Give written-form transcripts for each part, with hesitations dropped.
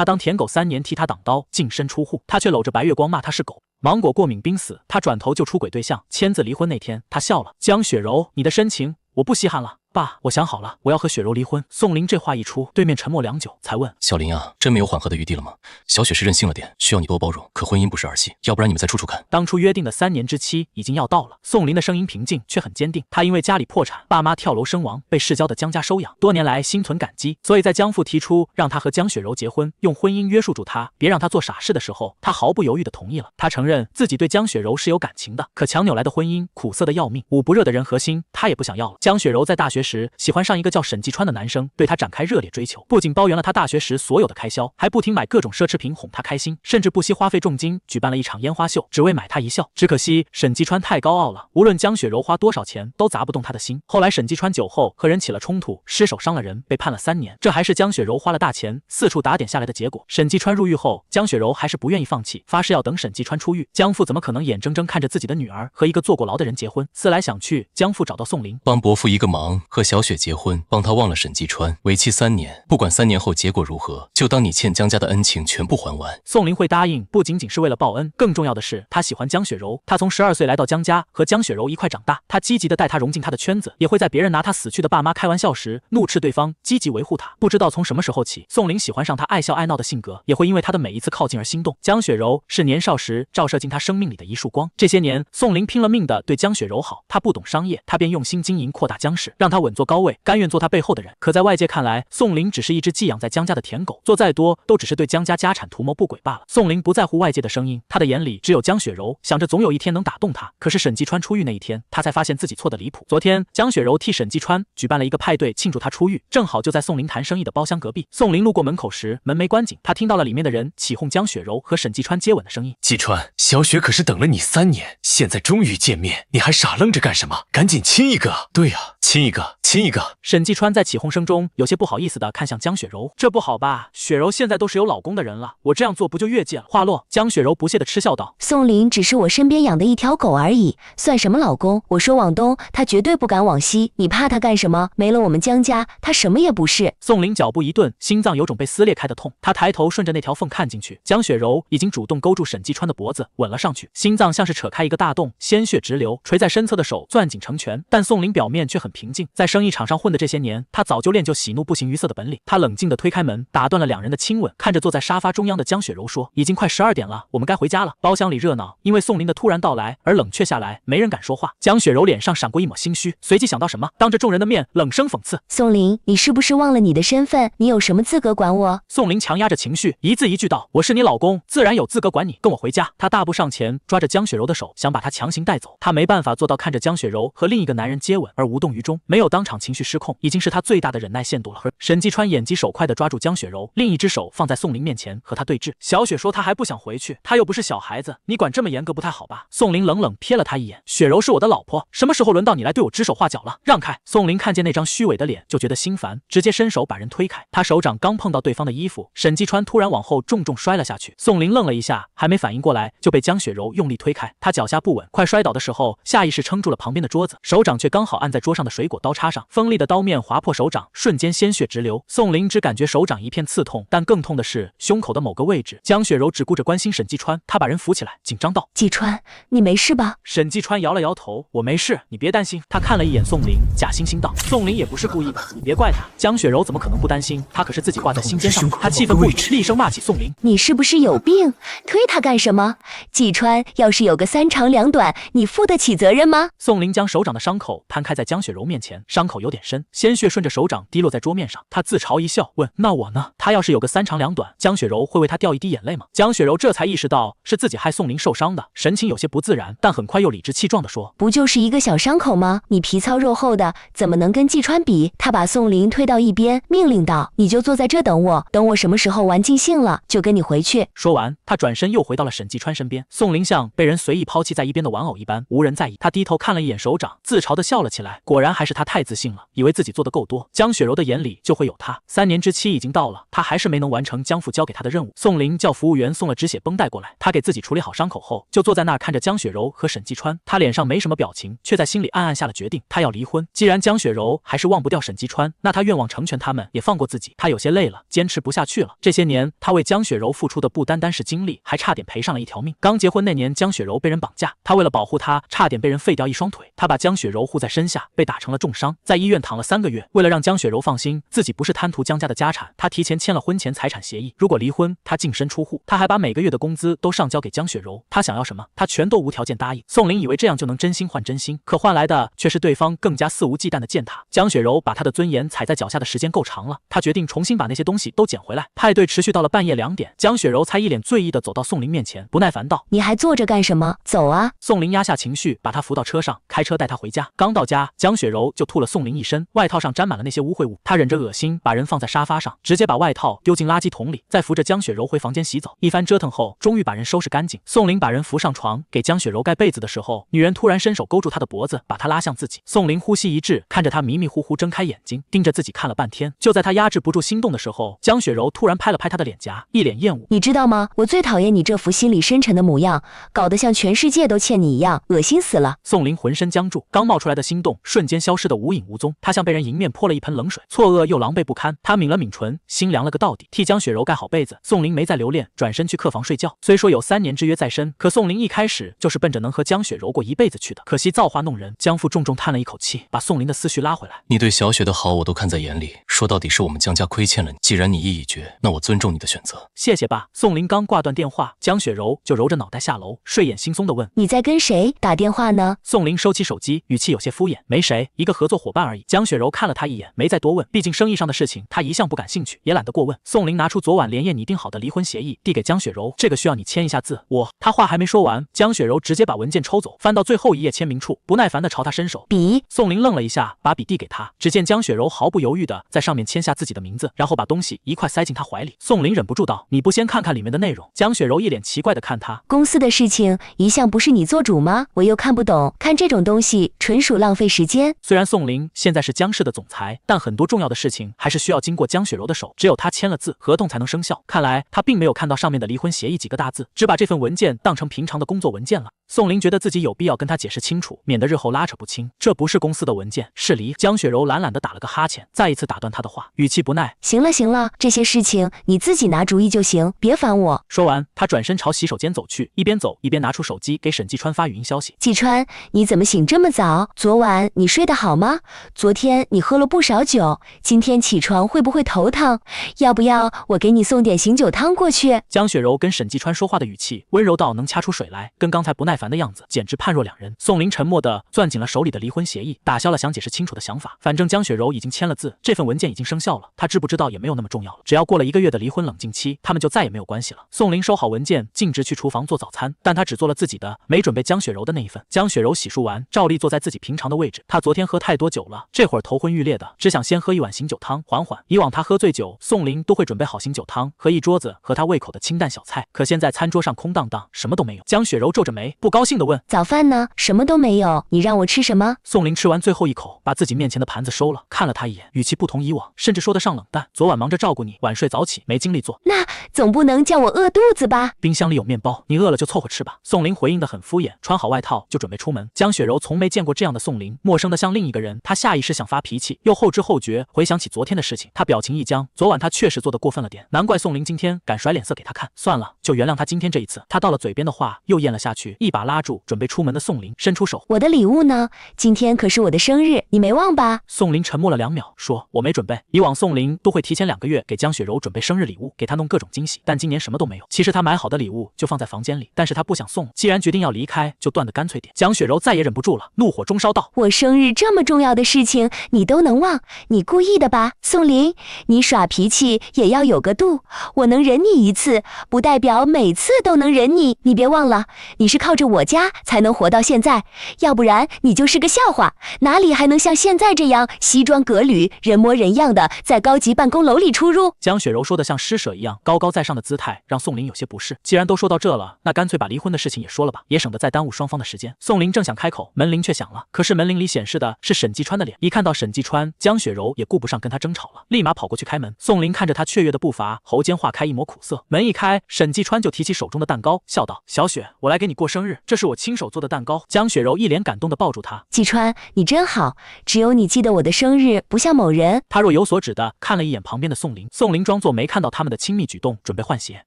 他当舔狗3年，替他挡刀，净身出户，他却搂着白月光骂他是狗。芒果过敏濒死，他转头就出轨对象，签字离婚那天，他笑了。江雪柔，你的深情我不稀罕了。爸，我想好了，我要和雪柔离婚。宋林这话一出，对面沉默良久，才问：小林啊，真没有缓和的余地了吗？小雪是任性了点，需要你多包容，可婚姻不是儿戏，要不然你们再处处看。当初约定的3年之期已经要到了。宋林的声音平静却很坚定，他因为家里破产，爸妈跳楼身亡，被世交的江家收养，多年来心存感激，所以在江父提出让他和江雪柔结婚，用婚姻约束住他，别让他做傻事的时候，他毫不犹豫地同意了。他承认自己对江雪柔是有感情的，可强扭来的婚姻苦涩的要命，捂不热的人和心他也不想要了。江雪柔在大学时喜欢上一个叫沈继川的男生，对他展开热烈追求，不仅包圆了他大学时所有的开销，还不停买各种奢侈品哄他开心，甚至不惜花费重金举办了一场烟花秀，只为买他一笑。只可惜沈继川太高傲了，无论江雪柔花多少钱都砸不动他的心。后来沈继川酒后和人起了冲突，失手伤了人，被判了3年，这还是江雪柔花了大钱四处打点下来的结果。沈继川入狱后，江雪柔还是不愿意放弃，发誓要等沈继川出狱。江父怎么可能眼睁睁看着自己的女儿和一个坐过牢的人结婚？思来想去，江父找到宋林，帮伯父一个忙，和小雪结婚，帮他忘了沈继川，为期3年，不管3年后结果如何，就当你欠江家的恩情全部还完。宋林会答应，不仅仅是为了报恩，更重要的是他喜欢江雪柔。他从12岁来到江家，和江雪柔一块长大，他积极地带她融进他的圈子，也会在别人拿他死去的爸妈开玩笑时怒斥对方，积极维护他。不知道从什么时候起，宋林喜欢上他爱笑爱闹的性格，也会因为他的每一次靠近而心动。江雪柔是年少时照射进他生命里的一束光。这些年，宋林拼了命地对江雪柔好，他不懂商业，他便用心经营扩大江氏，让他稳坐高位，甘愿做他背后的人。可在外界看来，宋林只是一只寄养在江家的舔狗，做再多都只是对江家家产图谋不轨罢了。宋林不在乎外界的声音，他的眼里只有江雪柔，想着总有一天能打动他。可是沈继川出狱那一天，他才发现自己错得离谱。昨天，江雪柔替沈继川举办了一个派对庆祝他出狱，正好就在宋林谈生意的包厢隔壁。宋林路过门口时，门没关紧，他听到了里面的人起哄江雪柔和沈继川接吻的声音。继川，小雪可是等了你3年，现在终于见面，你还傻愣着干什么？赶紧亲一个！对呀，亲一个，亲一个！沈继川在起哄声中有些不好意思地看向江雪柔，这不好吧？雪柔现在都是有老公的人了，我这样做不就越界了？话落，江雪柔不屑地嗤笑道：宋林只是我身边养的一条狗而已，算什么老公？我说往东，他绝对不敢往西，你怕他干什么？没了我们江家，他什么也不是。宋林脚步一顿，心脏有种被撕裂开的痛，他抬头顺着那条缝看进去，江雪柔已经主动勾住沈继川的脖子吻了上去，心脏像是扯开一个大洞，鲜血直流，垂在身侧的手攥紧成拳。但宋林表面却很平静，在生意场上混的这些年，他早就练就喜怒不形于色的本领。他冷静地推开门，打断了2人的亲吻，看着坐在沙发中央的江雪柔说：已经快12点了，我们该回家了。包厢里热闹，因为宋林的突然到来而冷却下来，没人敢说话。江雪柔脸上闪过一抹心虚，随即想到什么，当着众人的面冷声讽刺：宋林，你是不是忘了你的身份？你有什么资格管我？宋林强压着情绪，一字一句道：我是你老公，自然有资格管你，跟我回家。他大步上前，抓着江雪柔的手，想把她强行带走。他没办法做到看着江雪柔和另一个男人接吻而无动于衷，没有当场情绪失控，已经是他最大的忍耐限度了。沈继川眼疾手快地抓住江雪柔，另一只手放在宋林面前和他对峙。小雪说她还不想回去，她又不是小孩子，你管这么严格不太好吧？宋林冷冷瞥了他一眼，雪柔是我的老婆，什么时候轮到你来对我指手画脚了？让开！宋林看见那张虚伪的脸就觉得心烦，直接伸手把人推开。他手掌刚碰到对方的衣服，沈继川突然往后重重摔了下去。宋林愣了一下，还没反应过来，就被江雪柔用力推开。他脚下不稳，快摔倒的时候，下意识撑住了旁边的桌子，手掌却刚好按在桌上的水果刀叉上，锋利的刀面划破手掌，瞬间鲜血直流。宋林只感觉手掌一片刺痛，但更痛的是胸口的某个位置。江雪柔只顾着关心沈继川，他把人扶起来，紧张道：继川，你没事吧？沈继川摇了摇头：我没事，你别担心。他看了一眼宋林，假惺惺道：宋林也不是故意的，你别怪他。江雪柔怎么可能不担心？他可是自己挂在心尖上。他气愤不已，厉声骂起宋林：你是不是有病？推他干什么？继川要是有个3长2短，你负得起责任吗？宋林将手掌的伤口摊开在江雪柔面前，伤口有点深，鲜血顺着手掌滴落在桌面上。他自嘲一笑，问：那我呢？他要是有个3长2短，江雪柔会为他掉一滴眼泪吗？江雪柔这才意识到是自己害宋林受伤的，神情有些不自然，但很快又理直气壮地说：不就是一个小伤口吗？你皮糙肉厚的，怎么能跟季川比？他把宋林推到一边，命令道：你就坐在这等我，等我什么时候玩尽兴了，就跟你回去。说完，他转身又回到了沈继川身边。宋林像被人随意抛弃在一边的玩偶一般，无人在意。他低头看了一眼手掌，自嘲地笑了起来，果然还是他太太自信了，以为自己做得够多，江雪柔的眼里就会有他。3年之期已经到了，他还是没能完成江父交给他的任务。宋林叫服务员送了止血绷带过来，他给自己处理好伤口后，就坐在那儿看着江雪柔和沈继川。他脸上没什么表情，却在心里暗暗下了决定，他要离婚。既然江雪柔还是忘不掉沈继川，那他愿望成全他们，也放过自己。他有些累了，坚持不下去了。这些年，他为江雪柔付出的不单单是精力，还差点赔上了一条命。刚结婚那年，江雪柔被人绑架，他为了保护她，差点被人废掉一双腿。他把江雪柔护在身下，被打成了重伤，在医院躺了3个月。为了让江雪柔放心，自己不是贪图江家的家产，他提前签了婚前财产协议，如果离婚，他净身出户。他还把每个月的工资都上交给江雪柔，他想要什么，他全都无条件答应。宋林以为这样就能真心换真心，可换来的却是对方更加肆无忌惮的践踏。江雪柔把他的尊严踩在脚下的时间够长了，他决定重新把那些东西都捡回来。派对持续到了半夜2点，江雪柔才一脸醉意的走到宋林面前，不耐烦道：“你还坐着干什么？走啊！”宋林压下情绪，把他扶到车上，开车带他回家。刚到家，江雪柔就吐了宋林一身，外套上沾满了那些污秽物。他忍着恶心，把人放在沙发上，直接把外套丢进垃圾桶里，再扶着江雪柔回房间洗澡。一番折腾后，终于把人收拾干净。宋林把人扶上床，给江雪柔盖被子的时候，女人突然伸手勾住他的脖子，把他拉向自己。宋林呼吸一滞，看着他迷迷糊糊睁开眼睛，盯着自己看了半天。就在他压制不住心动的时候，江雪柔突然拍了拍他的脸颊，一脸厌恶：“你知道吗？我最讨厌你这副心理深沉的模样，搞得像全世界都欠你一样，恶心死了。”宋林浑身僵住，刚冒出来的心动瞬间消失得无影无踪。他像被人迎面泼了一盆冷水，错愕又狼狈不堪。他抿了抿唇，心凉了个到底，替江雪柔盖好被子。宋林没再留恋，转身去客房睡觉。虽说有3年之约在身，可宋林一开始就是奔着能和江雪柔过一辈子去的。可惜造化弄人，江父重重叹了一口气，把宋林的思绪拉回来。你对小雪的好我都看在眼里，说到底是我们江家亏欠了你。既然你意已决，那我尊重你的选择。谢谢爸。宋林刚挂断电话，江雪柔就揉着脑袋下楼，睡眼惺忪地问：“你在跟谁打电话呢？”宋林收起手机，语气有些敷衍：“没谁，一个合作伙伴而已。”江雪柔看了他一眼，没再多问，毕竟生意上的事情他一向不感兴趣，也懒得过问。宋林拿出昨晚连夜拟定好的离婚协议，递给江雪柔：“这个需要你签一下字。”他话还没说完，江雪柔直接把文件抽走，翻到最后一页签名处，不耐烦地朝他伸手：“笔。”宋林愣了一下，把笔递给他，只见江雪柔毫不犹豫地在上面签下自己的名字，然后把东西一块塞进他怀里。宋林忍不住道：“你不先看看里面的内容？”江雪柔一脸奇怪地看他：“公司的事情一向不是你做主吗？我又看不懂，看这种东西纯属浪费时间。”虽然宋林现在是江氏的总裁，但很多重要的事情还是需要经过江雪柔的手，只有他签了字，合同才能生效。看来他并没有看到上面的离婚协议几个大字，只把这份文件当成平常的工作文件了。宋林觉得自己有必要跟他解释清楚，免得日后拉扯不清。这不是公司的文件，是离。江雪柔懒懒地打了个哈欠，再一次打断他的话，语气不耐：“行了行了，这些事情你自己拿主意就行，别烦我。”说完，他转身朝洗手间走去，一边走一边拿出手机给沈继川发语音消息：“继川，你怎么醒这么早？昨晚你睡得好吗？昨天你喝了不少酒，今天起床会不会头疼？要不要我给你送点醒酒汤过去？”江雪柔跟沈继川说话的语气温柔到能掐出水来，跟刚才不耐烦的样子简直判若两人。宋林沉默地攥紧了手里的离婚协议，打消了想解释清楚的想法。反正江雪柔已经签了字，这份文件已经生效了，他知不知道也没有那么重要了。只要过了1个月的离婚冷静期，他们就再也没有关系了。宋林收好文件，径直去厨房做早餐，但他只做了自己的，没准备江雪柔的那一份。江雪柔洗漱完，照例坐在自己平常的位置。她昨天喝太多酒了，这会儿头昏欲裂的，只想先喝一碗醒酒汤缓缓。以往他喝醉酒，宋林都会准备好醒酒汤和一桌子合他胃口的清淡小菜，可现在餐桌上空荡荡，什么都没有。江雪柔皱着眉，不高兴地问：“早饭呢？什么都没有，你让我吃什么？”宋林吃完最后一口，把自己面前的盘子收了，看了他一眼，语气不同以往，甚至说得上冷淡：“昨晚忙着照顾你，晚睡早起，没精力做。”那总不能叫我饿肚子吧？冰箱里有面包，你饿了就凑合吃吧。宋林回应得很敷衍，穿好外套就准备出门。江雪柔从没见过这样的宋林，陌生的像另一个人。她下意识想发脾气，又后知后觉回想起昨天的事情，她表情一僵。昨晚她确实做得过分了点，难怪宋林今天敢甩脸色给她看。算了，就原谅她今天这一次。她到了嘴边的话又咽了下去，一把拉住准备出门的宋林，伸出手：“我的礼物呢？今天可是我的生日，你没忘吧？”宋林沉默了2秒，说：“我没准备。”以往宋林都会提前2个月给江雪柔准备生日礼物，给她弄各种惊喜，但今年什么都没有。其实他买好的礼物就放在房间里，但是他不想送，既然决定要离开，就断得干脆点。江雪柔再也忍不住了，怒火中烧道：“我生日这么重要的事情你都能忘，你故意的吧？宋林，你耍脾气也要有个度，我能忍你一次，不代表每次都能忍你。你别忘了，你是靠着我家才能活到现在，要不然你就是个笑话，哪里还能像现在这样西装革履、人模人样的在高级办公楼里出入？”江雪柔说的像施舍一样高高在上的姿态，让宋林有些不适。既然都说到这了，那干脆把离婚的事情也说了吧，也省得再耽误双方的时间。宋林正想开口，门铃却响了，可是门铃里显示的是沈继川的脸。一看到沈继川，江雪柔也顾不上跟他争吵了，立马跑过去开门。宋林看着他雀跃的步伐，喉间化开一抹苦涩。门一开，沈继川就提起手中的蛋糕，笑道：“小雪，我来给你过生日，这是我亲手做的蛋糕。”江雪柔一脸感动的抱住他：“继川，你真好，只有你记得我的生日，不像某人。”他若有所指的看了一眼旁边的宋林，宋林装作没看到他们的亲密举动，准备换鞋。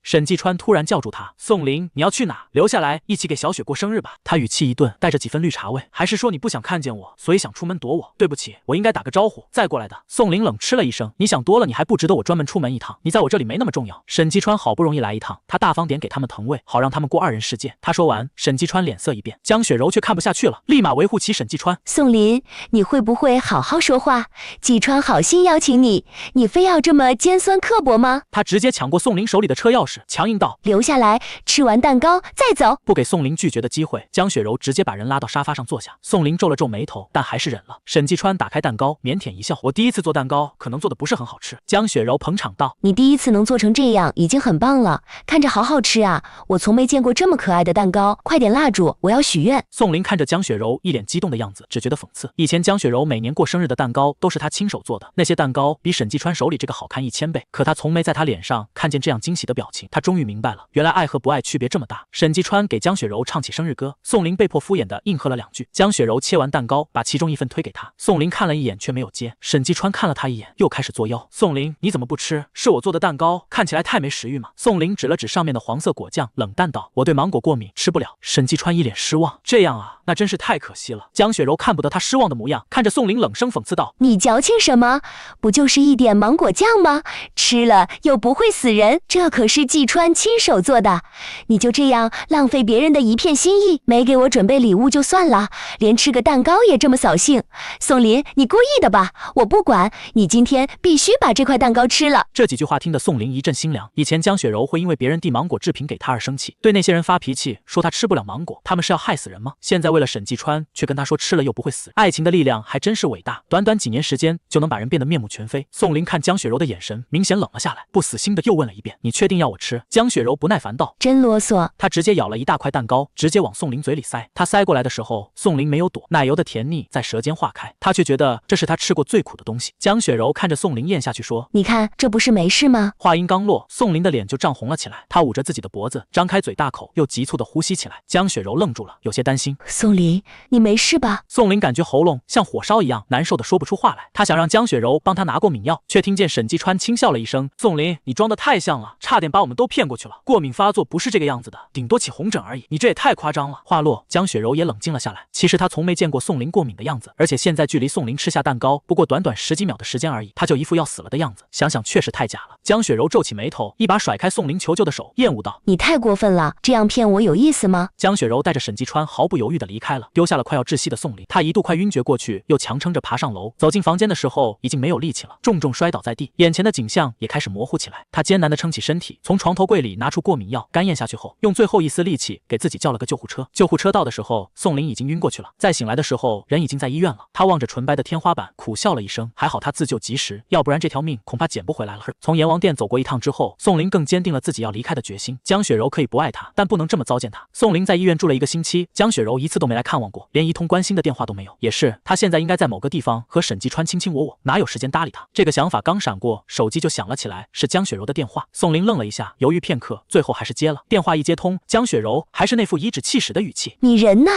沈继川突然叫住他：“宋林，你要去哪？留下来一起给小雪过生日吧。”他语气一顿，带着几分绿茶味：“还是说你不想看见我，所以想出门躲我？对不起，我应该打个招呼再过来的。”宋林冷嗤了一声：“你想多了，你还不值得我专门出门一趟，你在我这里没那么重要。”沈继川好不容易来一趟，他大方点给他们腾位，好让他们过二人世界。他说完，沈继川脸色一变，江雪柔却看不下去了，立马维护起沈继川：“宋林，你会不会好好说话？继川好心邀请你，你非要这么尖酸刻薄吗？”他直接抢过宋林手里的车钥匙，强硬道：“留下来，吃完蛋糕再走。”不给宋林拒绝的机会，江雪柔直接把人拉到沙发上坐下。宋林皱了皱眉头，但还是忍了。沈继川打开蛋糕，腼腆一笑：“我第一次做蛋糕，可能做的不是很好吃。”江雪柔捧场道：“你第一次能做成这样已经很棒了，看着好好吃啊！我从没见过这么可爱的蛋糕，快点蜡烛，我要许愿。”宋林看着江雪柔一脸激动的样子，只觉得讽刺。以前江雪柔每年过生日的蛋糕都是他亲手做的，那些蛋糕比沈继川手里这个好看1000倍，可他从没在他脸上看见这样惊喜的表情。他终于明白了，原来爱和不爱区别这么大。沈继川给江雪柔唱起生日歌，宋林被迫敷衍的应和了2句。江雪柔切完蛋糕，把其中一份推给他，宋林看了一眼却没有接。沈继川看了他一眼，又开始作妖：“宋林，你怎么不吃？是我做的蛋糕，看起来太没食欲吗？”宋林指了指上面的黄色果酱，冷淡道：“我对芒果过敏，吃不了。”沈继川一脸失望：“这样啊，那真是太可惜了。”江雪柔看不得他失望的模样，看着宋林冷声讽刺道：“你矫情什么？不就是一点芒果酱吗？吃了又不会死人，这可是继川亲手做的，你就这样浪费别人的一片心意，没给我准备礼物就算了，连吃个蛋糕也这么扫兴。宋林，你故意的吧？我不管，你今天必须把这块蛋糕吃了。”这几句话听得宋林一阵心凉。以前江雪柔会因为别人递芒果制品给他而生气，对那些人发脾气，说他吃不了芒果，他们是要害死人吗？现在为了沈继川，却跟他说吃了又不会死。爱情的力量还真是伟大，短短几年时间就能把人变得面目全非。宋林看江雪柔的眼神明显冷了下来，不死心的又问了一遍：“你确定要我吃？”江雪柔不耐烦道：“真啰嗦。”他直接咬了一大块蛋糕，直接往宋林嘴里塞。他塞过来的时候，宋林没有躲，奶油的甜腻在舌尖化开，他却觉得这是他吃过最苦的东西。江雪柔看着宋林咽下去说：“你看，这不是没事吗？”话音刚落，宋林的脸就涨红了起来，他捂着自己的脖子，张开嘴大口，又急促的呼吸起来。江雪柔愣住了，有些担心：“宋林，你没事吧？”宋林感觉喉咙像火烧一样，难受的说不出话来。他想让江雪柔帮他拿过敏药，却听见沈继川轻笑了一声：“宋林，你装的太像了，差点把我们都骗过去了。过敏发作不是这个样子的，顶多起红疹而已，你这也太夸张了。”话落，江雪柔也冷静了下来。其实她从没见过宋林过敏的样子，而且现在距离宋林吃下蛋糕不过短短10几秒的时间而已，他就一副要死了的样子，想想确实太假了。江雪柔皱起眉头，一把甩开宋林求救的手，厌恶道：“你太过分了，这样骗我有意思吗？”江雪柔带着沈继川毫不犹豫地离开了，丢下了快要窒息的宋林。他一度快晕厥过去，又强撑着爬上楼，走进房间的时候已经没有力气了，重重摔倒在地，眼前的景象也开始模糊起来。他艰难地撑起身体，从床头柜里拿出过敏药，干咽下去后，用最后一丝力气给自己叫了个救护车。救护车到的时候，宋林已经晕过去了，再醒来的时候，人已经在医院了。他望着纯白的天花板，苦笑了一声，还好他自救及时，要不然这条命恐怕捡不回来了。从阎王殿走过一趟之后，宋林更坚定了自己要离开的决心。江雪柔可以不爱他，但不能这么糟践他。宋林在医院住了1个星期，江雪柔一次都没来看望过，连一通关心的电话都没有。也是，他现在应该在某个地方和沈继川卿卿我我，哪有时间搭理他？这个想法刚闪过，手机就响了起来，是江雪柔的电话。宋林愣了一下，犹豫片刻，最后还是接了。电话一接通，江雪柔还是那副颐指气使的语气：“你人呢？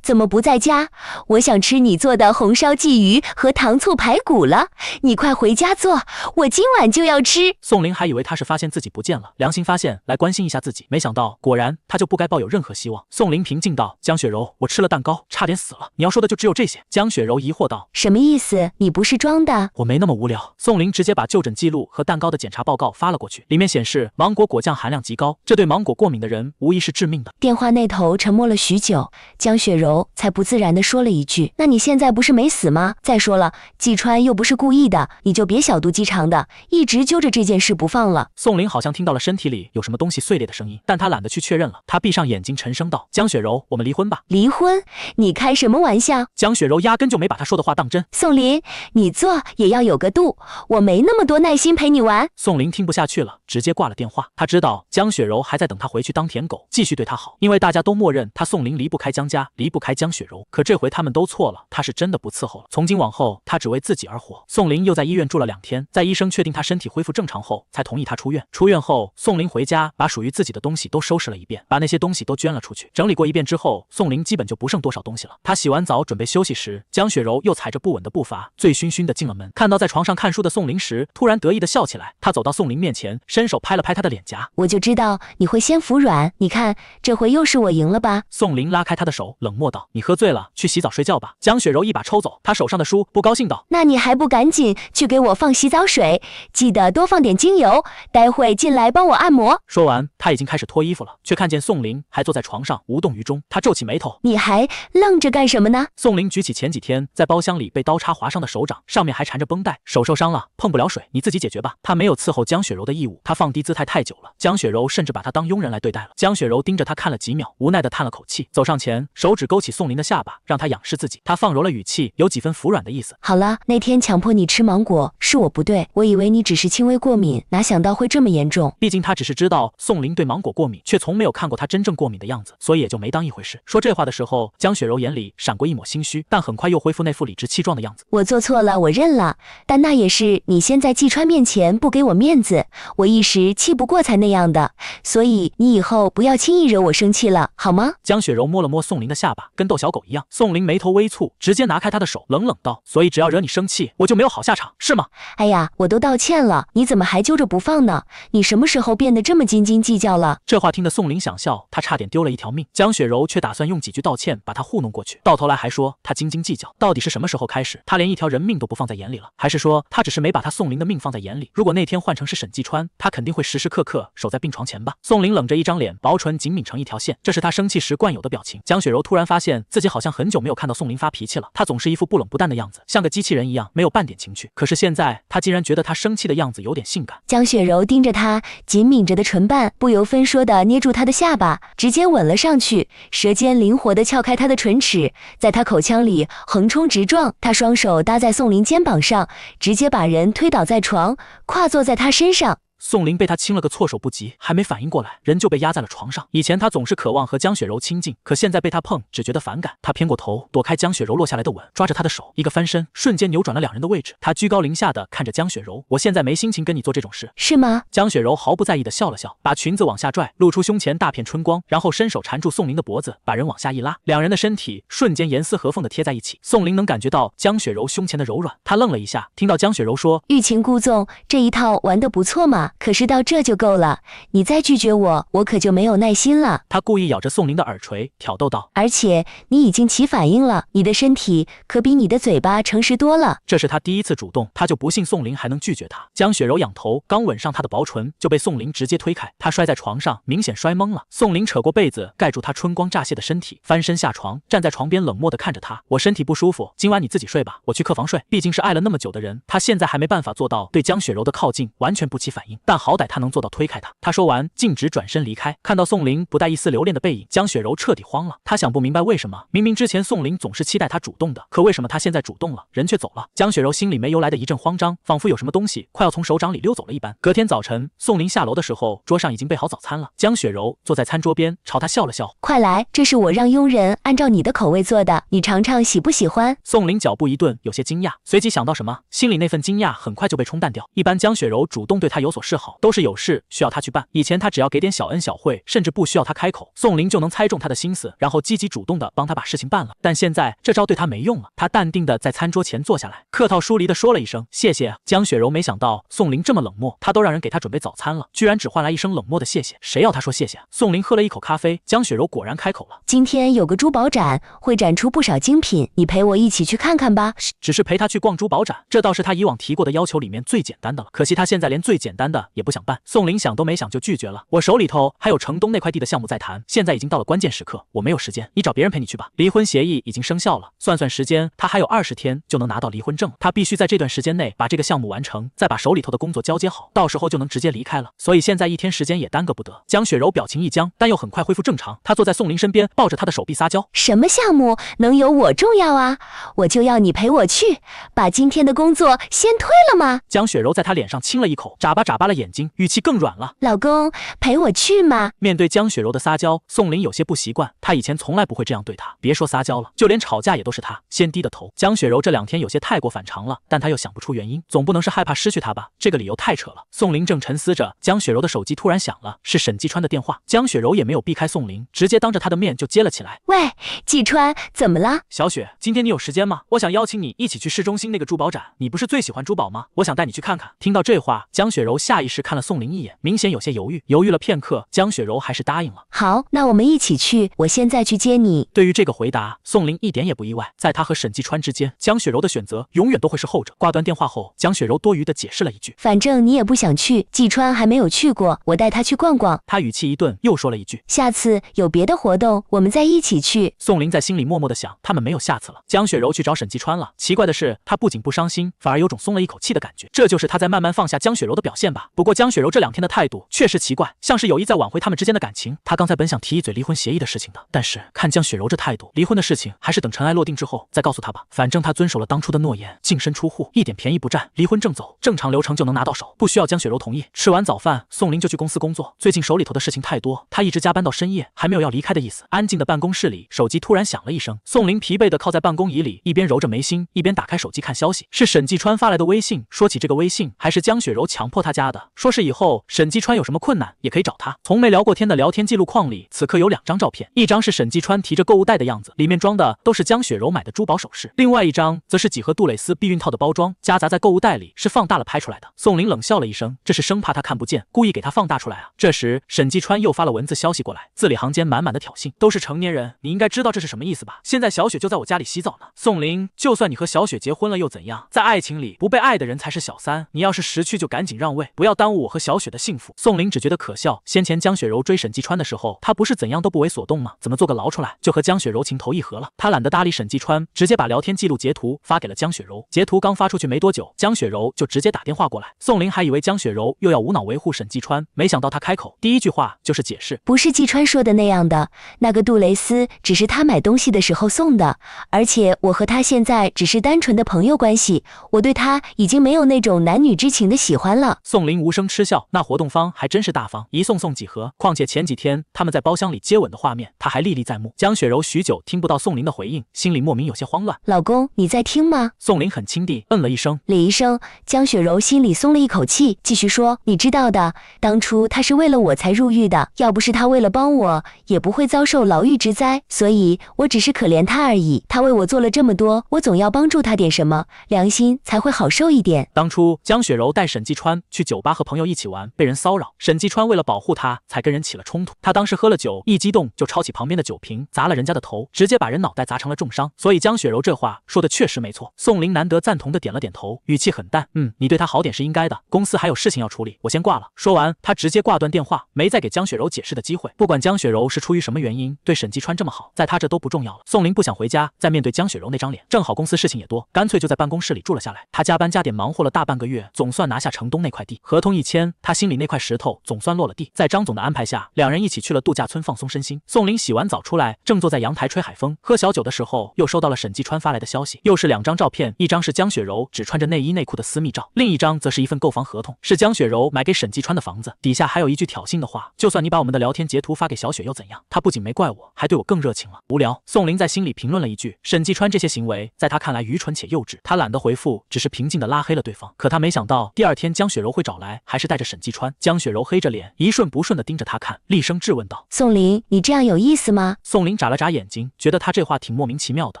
怎么不在家？我想吃你做的红烧鲫鱼和糖醋排骨了，你快回家做，我今晚就要吃。”宋林还以为他是发现自己不见了，良心发现来关心一下自己，没想到果然他就不该抱有任何希望。宋林平静道：“江雪柔，我吃了蛋糕，差点死了，你要说的就只有这些。”江雪柔疑惑道：“什么意思？你不是装的？”我没那么无聊。宋林直接把就诊记录和蛋糕的检查报告发了过去，里面显示芒果果酱含量极高，这对芒果过敏的人无疑是致命的。电话那头沉默了许久，江雪柔才不自然地说了一句：“那你现在不是没死吗？再说了，季川又不是故意的，你就别小肚鸡肠的，一直揪着这件事不放了。”宋林好像听到了身体里有什么东西碎裂的声音，但他懒得去确认了。他闭上眼睛沉声道：“江雪柔，我们离婚吧。”离婚？你开什么玩笑？江雪柔压根就没把他说的话当真。宋林，你做也要有个度，我没那么多耐心陪你玩。宋林听不下去了，直接挂了电话。他知道江雪柔还在等他回去当舔狗，继续对他好，因为大家都默认他宋林离不开江家，离不开江雪柔。可这回他们都错了，他是真的不伺候了，从今往后他只为自己而活。宋林又在医院住了2天，在医生确定他身体恢复正常后，才同意他出院。出院后，宋林回家把属于自己的东西都收拾了一遍，把那些东西都捐了出去。整理过一遍之后，宋林基本就不剩多少东西了。他洗完澡准备休息时，江雪柔又踩着不稳的步伐，醉醺醺的进了门。看到在床上看书的宋林时，突然得意的笑起来。他走到宋林面前，伸手拍了拍他的脸颊。我就知道你会先服软，你看这回又是我赢了吧？宋林拉开他的手，冷漠道：“你喝醉了，去洗澡睡觉吧。”江雪柔一把抽走他手上的书，不高兴道：“那你还不赶紧去给我放洗澡水，记得多放点精油，待会进来帮我按摩。”说完，他已经开始脱衣服了，却看见宋林还坐在床上无动于衷。他皱起眉头：“你还愣着干什么呢？”宋林举起前几天在包厢里被刀叉划伤的手掌，上面还缠着绷带，手受伤了，碰不了水，你自己解决吧。他没有伺候江雪柔的义务，他放低姿态太久了，江雪柔甚至把他当佣人来对待了。江雪柔盯着他看了几秒，无奈地叹了口气，走上前，手指勾起宋林的下巴，让他仰视自己。他放柔了语气，有几分服软的意思。好了，那天强迫你吃芒果是我不对，我以为你只是轻微过敏，哪想到会这么严重。毕竟他只是知道宋林对芒果过敏，却从没有看过他真正过敏的样子，所以也就没当一回事。说这话的时候，江雪柔眼里闪过一抹心虚，但很快又恢复那副理直气壮的样子。我做错了，我认了，但那也是你先在季川面前不给我面子，我一时气不过才那样的，所以你以后不要轻易惹我生气了，好吗？江雪柔摸了摸宋林的下巴，跟逗小狗一样。宋林眉头微蹙，直接拿开他的手，冷冷道：“所以只要惹你生气，我就没有好下场，是吗？”哎呀，我都道歉了，你怎么还揪着不放呢？你什么时候变得这么斤斤计较了？这话听得宋林想笑，他差点丢了一条命。江雪柔却打算用几句道歉把他糊弄过去，到头来还说他斤斤计较。到底是什么时候开始，他连一条人命都不放在眼里了？还是说他只是没把他宋林的命放在眼里？如果那天换成是沈季川，他肯定会时时刻刻守在病床前吧？宋林冷着一张脸，薄唇紧抿成一条线，这是他生气时惯有的表情。江雪柔突然发现自己好像很久没有看到宋林发脾气了，他总是一副不冷不淡的样子，像个机器人一样，没有半点情趣。可是现在他竟然觉得他生气的样子有点性感。江雪柔盯着他紧抿着的唇瓣，不由分说地捏住他的下巴，直接吻了上去，舌尖灵活地撬开他的唇齿，在他口腔里横冲直撞。他双手搭在宋林肩膀上，直接把人推倒在床，跨坐在他身上。宋林被他亲了个措手不及，还没反应过来，人就被压在了床上。以前他总是渴望和江雪柔亲近，可现在被他碰，只觉得反感。他偏过头，躲开江雪柔落下来的吻，抓着她的手，一个翻身，瞬间扭转了两人的位置。他居高临下的看着江雪柔：“我现在没心情跟你做这种事，是吗？”江雪柔毫不在意的笑了笑，把裙子往下拽，露出胸前大片春光，然后伸手缠住宋林的脖子，把人往下一拉，两人的身体瞬间严丝合缝的贴在一起。宋林能感觉到江雪柔胸前的柔软，他愣了一下，听到江雪柔说：“欲擒故纵这一套玩得不错嘛，可是到这就够了，你再拒绝我，我可就没有耐心了。”他故意咬着宋林的耳垂，挑逗道：“而且你已经起反应了，你的身体可比你的嘴巴诚实多了。”这是他第一次主动，他就不信宋林还能拒绝他。江雪柔仰头，刚吻上他的薄唇，就被宋林直接推开，他摔在床上，明显摔懵了。宋林扯过被子盖住他春光乍泄的身体，翻身下床，站在床边冷漠地看着他：“我身体不舒服，今晚你自己睡吧，我去客房睡。”毕竟是爱了那么久的人，他现在还没办法做到对江雪柔的靠近完全不起反应，但好歹他能做到推开他。他说完，径直转身离开。看到宋林不带一丝留恋的背影，江雪柔彻底慌了。他想不明白为什么，明明之前宋林总是期待他主动的，可为什么他现在主动了，人却走了？江雪柔心里没由来的一阵慌张，仿佛有什么东西快要从手掌里溜走了一般。隔天早晨，宋林下楼的时候，桌上已经备好早餐了。江雪柔坐在餐桌边，朝他笑了笑：“快来，这是我让佣人按照你的口味做的，你尝尝喜不喜欢？”宋林脚步一顿，有些惊讶，随即想到什么，心里那份惊讶很快就被冲淡掉。一般江雪柔主动对他有所示好，都是有事需要他去办。以前他只要给点小恩小惠，甚至不需要他开口，宋林就能猜中他的心思，然后积极主动的帮他把事情办了。但现在这招对他没用了，他淡定的在餐桌前坐下来，客套疏离的说了一声：“谢谢。”江雪柔没想到宋林这么冷漠，他都让人给他准备早餐了，居然只换来一声冷漠的谢谢。谁要他说谢谢？宋林喝了一口咖啡，江雪柔果然开口了：“今天有个珠宝展，会展出不少精品，你陪我一起去看看吧。”只是陪他去逛珠宝展，这倒是他以往提过的要求里面最简单的了。可惜他现在连最简单的也不想办。宋林想都没想就拒绝了：“我手里头还有城东那块地的项目在谈，现在已经到了关键时刻，我没有时间，你找别人陪你去吧。”离婚协议已经生效了，算算时间，他还有20天就能拿到离婚证，他必须在这段时间内把这个项目完成，再把手里头的工作交接好，到时候就能直接离开了。所以现在一天时间也耽搁不得。江雪柔表情一僵，但又很快恢复正常，她坐在宋林身边，抱着他的手臂撒娇：“什么项目能有我重要啊？我就要你陪我去，把今天的工作先推了吗？”江雪柔在他脸上亲了一口，眨巴眨巴了了眼睛，语气更软了。老公，陪我去嘛。面对江雪柔的撒娇，宋林有些不习惯，他以前从来不会这样对她，别说撒娇了，就连吵架也都是他先低的头。江雪柔这2天有些太过反常了，但他又想不出原因，总不能是害怕失去她吧？这个理由太扯了。宋林正沉思着，江雪柔的手机突然响了，是沈季川的电话。江雪柔也没有避开宋林，直接当着他的面就接了起来。喂，季川，怎么了？小雪，今天你有时间吗？我想邀请你一起去市中心那个珠宝展，你不是最喜欢珠宝吗？我想带你去看看。听到这话，江雪柔下意识看了宋林一眼，明显有些犹豫。犹豫了片刻，江雪柔还是答应了。好，那我们一起去，我现在去接你。对于这个回答，宋林一点也不意外，在他和沈季川之间，江雪柔的选择永远都会是后者。挂断电话后，江雪柔多余的解释了一句：反正你也不想去，季川还没有去过，我带他去逛逛。他语气一顿，又说了一句：下次有别的活动，我们再一起去。宋林在心里默默的想，他们没有下次了。江雪柔去找沈季川了，奇怪的是，他不仅不伤心，反而有种松了一口气的感觉，这就是他在慢慢放下江雪柔的表现吧。不过江雪柔这2天的态度确实奇怪，像是有意在挽回他们之间的感情。他刚才本想提一嘴离婚协议的事情的，但是看江雪柔这态度，离婚的事情还是等尘埃落定之后再告诉他吧。反正他遵守了当初的诺言，净身出户，一点便宜不占，离婚证走，正常流程就能拿到手，不需要江雪柔同意。吃完早饭，宋林就去公司工作。最近手里头的事情太多，他一直加班到深夜，还没有要离开的意思。安静的办公室里，手机突然响了一声，宋林疲惫地靠在办公椅里，一边揉着眉心，一边打开手机看消息。是沈季川发来的微信，说起这个微信，还是江雪柔强迫他加的，说是以后沈季川有什么困难也可以找他。从没聊过天的聊天记录框里，此刻有2张照片，一张是沈季川提着购物袋的样子，里面装的都是江雪柔买的珠宝首饰，另外一张则是几盒杜蕾斯避孕套的包装，夹杂在购物袋里，是放大了拍出来的。宋林冷笑了一声，这是生怕他看不见，故意给他放大出来啊。这时沈季川又发了文字消息过来，字里行间满满的挑衅，都是成年人，你应该知道这是什么意思吧？现在小雪就在我家里洗澡呢。宋林，就算你和小雪结婚了又怎样？在爱情里，不被爱的人才是小三，你要是识趣就赶紧让位，不要耽误我和小雪的幸福。宋林只觉得可笑，先前江雪柔追沈季川的时候，他不是怎样都不为所动吗？怎么做个牢出来就和江雪柔情投意合了？他懒得搭理沈季川，直接把聊天记录截图发给了江雪柔。截图刚发出去没多久，江雪柔就直接打电话过来。宋林还以为江雪柔又要无脑维护沈季川，没想到他开口第一句话就是解释，不是季川说的那样的，那个杜蕾斯只是他买东西的时候送的，而且我和他现在只是单纯的朋友关系，我对他已经没有那种男女之情的喜欢了。宋林无声嗤笑，那活动方还真是大方，一送几盒，况且前几天他们在包厢里接吻的画面他还历历在目。江雪柔许久听不到宋林的回应，心里莫名有些慌乱。老公，你在听吗？宋林很轻地嗯了一声，咧一声，江雪柔心里松了一口气，继续说，你知道的，当初他是为了我才入狱的，要不是他为了帮我，也不会遭受牢狱之灾，所以我只是可怜他而已。他为我做了这么多，我总要帮助他点什么，良心才会好受一点。当初江雪柔带沈季川去酒吧和朋友一起玩，被人骚扰，沈季川为了保护他才跟人起了冲突，他当时喝了酒，一激动就抄起旁边的酒瓶砸了人家的头，直接把人脑袋砸成了重伤。所以江雪柔这话说的确实没错。宋林难得赞同的点了点头，语气很淡，你对他好点是应该的，公司还有事情要处理，我先挂了。说完他直接挂断电话，没再给江雪柔解释的机会。不管江雪柔是出于什么原因对沈季川这么好，在他这都不重要了。宋林不想回家再面对江雪柔那张脸，正好公司事情也多，干脆就在办公室里住了下来。他加班加点忙活了大半个月，总算拿下城东那块地，合同一签，他心里那块石头总算落了地。在张总的安排下，两人一起去了度假村放松身心。宋林洗完澡出来，正坐在阳台吹海风喝小酒的时候，又收到了沈季川发来的消息，又是2张照片，一张是江雪柔只穿着内衣内裤的私密照，另一张则是一份购房合同，是江雪柔买给沈季川的房子，底下还有一句挑衅的话，就算你把我们的聊天截图发给小雪又怎样？他不仅没怪我，还对我更热情了。无聊。宋林在心里评论了一句，沈季川这些行为在他看来愚蠢且幼稚，他懒得回复，只是平静地拉黑了对方。可他没想到第2天江雪柔会找来，还是带着沈季川。江雪柔黑着脸，一瞬不瞬地盯着他看，厉声质问道，宋林，你这样有意思吗？宋林眨了眨眼睛，觉得他这话挺莫名其妙的，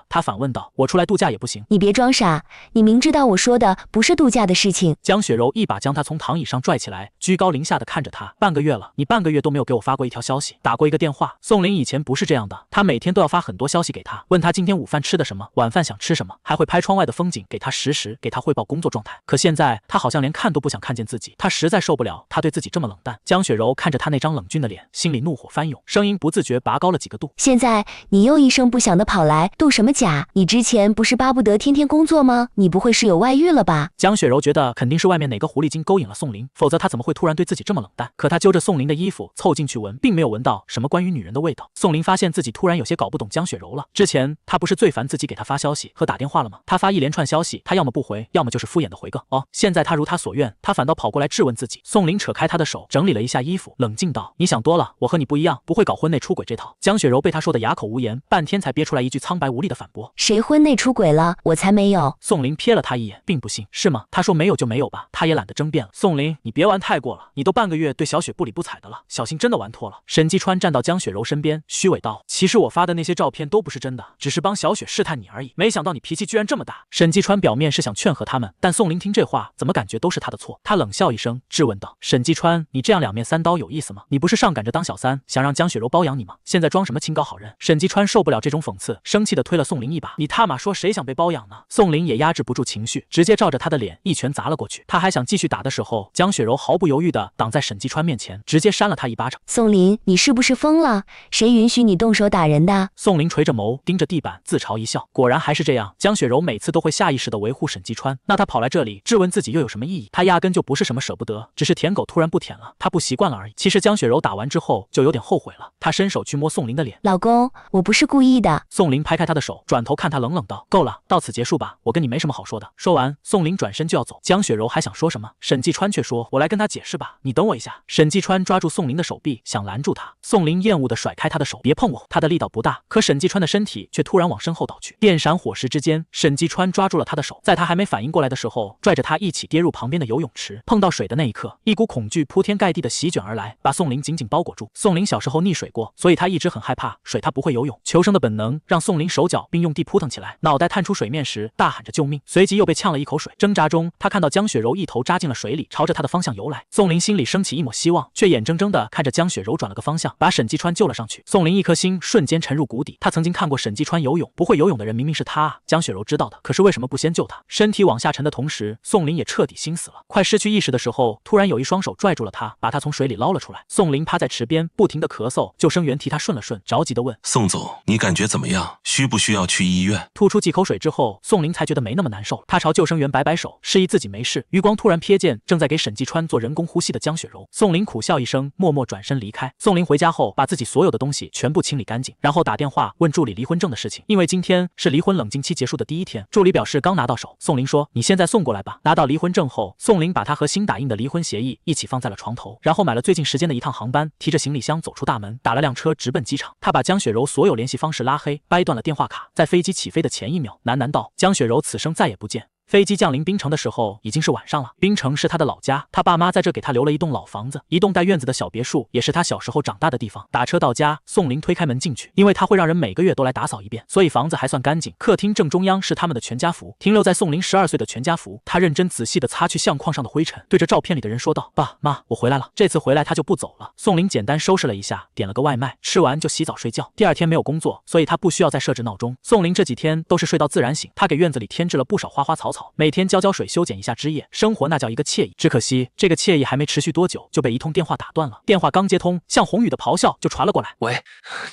他反问道，我出来度假也不行？你别装傻，你明知道我说的不是度假的事情。江雪柔一把将他从躺椅上拽起来，居高临下地看着他，半个月了，你半个月都没有给我发过一条消息，打过一个电话。宋林以前不是这样的，他每天都要发很多消息给他，问他今天午饭吃的什么，晚饭想吃什么，还会拍窗外的风景给他实时给他汇报工作状态。可现在他好像连看都不想看见自己，他实在受不了他对自己这么冷淡。江雪柔看着他那张冷峻的脸，心里怒火翻涌，声音不自觉拔高了几个度。现在你又一声不响的跑来度什么假？你之前不是巴不得天天工作吗？你不会是有外遇了吧？江雪柔觉得肯定是外面哪个狐狸精勾引了宋林，否则他怎么会突然对自己这么冷淡？可他揪着宋林的衣服凑进去闻，并没有闻到什么关于女人的味道。宋林发现自己突然有些搞不懂江雪柔了，之前他不是最烦自己给他发消息和打电话了吗？他发一连串消息，他要么不回，要么就是敷衍的回个哦。现在他如他所愿，他反倒跑跑过来质问自己。宋林扯开他的手，整理了一下衣服，冷静道：“你想多了，我和你不一样，不会搞婚内出轨这套。”江雪柔被他说得哑口无言，半天才憋出来一句苍白无力的反驳：“谁婚内出轨了？我才没有。”宋林瞥了他一眼，并不信：“是吗？”他说：“没有就没有吧。”他也懒得争辩了。宋林，你别玩太过了，你都半个月对小雪不理不睬的了，小心真的玩脱了。沈继川站到江雪柔身边，虚伪道：“其实我发的那些照片都不是真的，只是帮小雪试探你而已。没想到你脾气居然这么大。”沈继川表面是想劝和他们，但宋林听这话，怎么感觉都是他的错？他冷笑一声，质问道：“沈继川，你这样两面三刀有意思吗？你不是上赶着当小三，想让江雪柔包养你吗？现在装什么清高好人？”沈继川受不了这种讽刺，生气地推了宋林一把：“你他妈说谁想被包养呢？”宋林也压制不住情绪，直接照着他的脸一拳砸了过去。他还想继续打的时候，江雪柔毫不犹豫地挡在沈继川面前，直接扇了他一巴掌。宋林，你是不是疯了？谁允许你动手打人的？宋林垂着眸盯着地板，自嘲一笑。果然还是这样，江雪柔每次都会下意识地维护沈继川，那他跑来这里质问自己又有什么意义？他压根就不是什么舍不得，只是舔狗突然不舔了，他不习惯了而已。其实江雪柔打完之后就有点后悔了，他伸手去摸宋林的脸：“老公，我不是故意的。”宋林拍开他的手，转头看他冷冷道：“够了，到此结束吧，我跟你没什么好说的。”说完，宋林转身就要走。江雪柔还想说什么，沈继川却说：“我来跟他解释吧，你等我一下。”沈继川抓住宋林的手臂，想拦住他。宋林厌恶地甩开他的手：“别碰我！”他的力道不大，可沈继川的身体却突然往身后倒去。电闪火石之间，沈继川抓住了他的手，在他还没反应过来的时候，拽着他一起跌入旁边的游泳池。碰到水的那一刻，一股恐惧铺天盖地的席卷而来，把宋林紧紧包裹住。宋林小时候溺水过，所以他一直很害怕水，他不会游泳。求生的本能让宋林手脚并用地扑腾起来，脑袋探出水面时大喊着救命，随即又被呛了一口水。挣扎中，他看到江雪柔一头扎进了水里，朝着他的方向游来。宋林心里升起一抹希望，却眼睁睁地看着江雪柔转了个方向，把沈继川救了上去。宋林一颗心瞬间沉入谷底。他曾经看过沈继川游泳，不会游泳的人明明是他啊！江雪柔知道的，可是为什么不先救他？身体往下沉的同时，宋林也彻底心死了。快失去意识的时候，突然有一双手拽住了他，把他从水里捞了出来。宋林趴在池边，不停地咳嗽，救生员替他顺了顺，着急地问：“宋总，你感觉怎么样？需不需要去医院？”吐出几口水之后，宋林才觉得没那么难受了。他朝救生员摆摆手，示意自己没事。余光突然瞥见正在给沈继川做人工呼吸的江雪柔。宋林苦笑一声，默默转身离开。宋林回家后，把自己所有的东西全部清理干净，然后打电话问助理离婚证的事情。因为今天是离婚冷静期结束的第一天，助理表示刚拿到手。宋林说：“你现在送过来吧。”拿到离婚证后，宋林把他和新打印的离婚协议一起放在了床头，然后买了最近时间的一趟航班，提着行李箱走出大门，打了辆车直奔机场。他把江雪柔所有联系方式拉黑，掰断了电话卡。在飞机起飞的前一秒，喃喃道：“江雪柔此生再也不见。”飞机降临槟城的时候已经是晚上了。槟城是他的老家，他爸妈在这给他留了一栋老房子，一栋带院子的小别墅，也是他小时候长大的地方。打车到家，宋林推开门进去，因为他会让人每个月都来打扫一遍，所以房子还算干净。客厅正中央是他们的全家福，停留在宋林12岁的全家福。他认真仔细地擦去相框上的灰尘，对着照片里的人说道：“爸妈，我回来了。”这次回来他就不走了。宋林简单收拾了一下，点了个外卖，吃完就洗澡睡觉。第二天没有工作，所以他不需要再设置闹钟。宋林这几天都是睡到自然醒。他给院子里添置了不少花花草草，每天浇浇水修剪一下枝叶，生活那叫一个惬意。只可惜这个惬意还没持续多久，就被一通电话打断了。电话刚接通，向宏宇的咆哮就传了过来：“喂，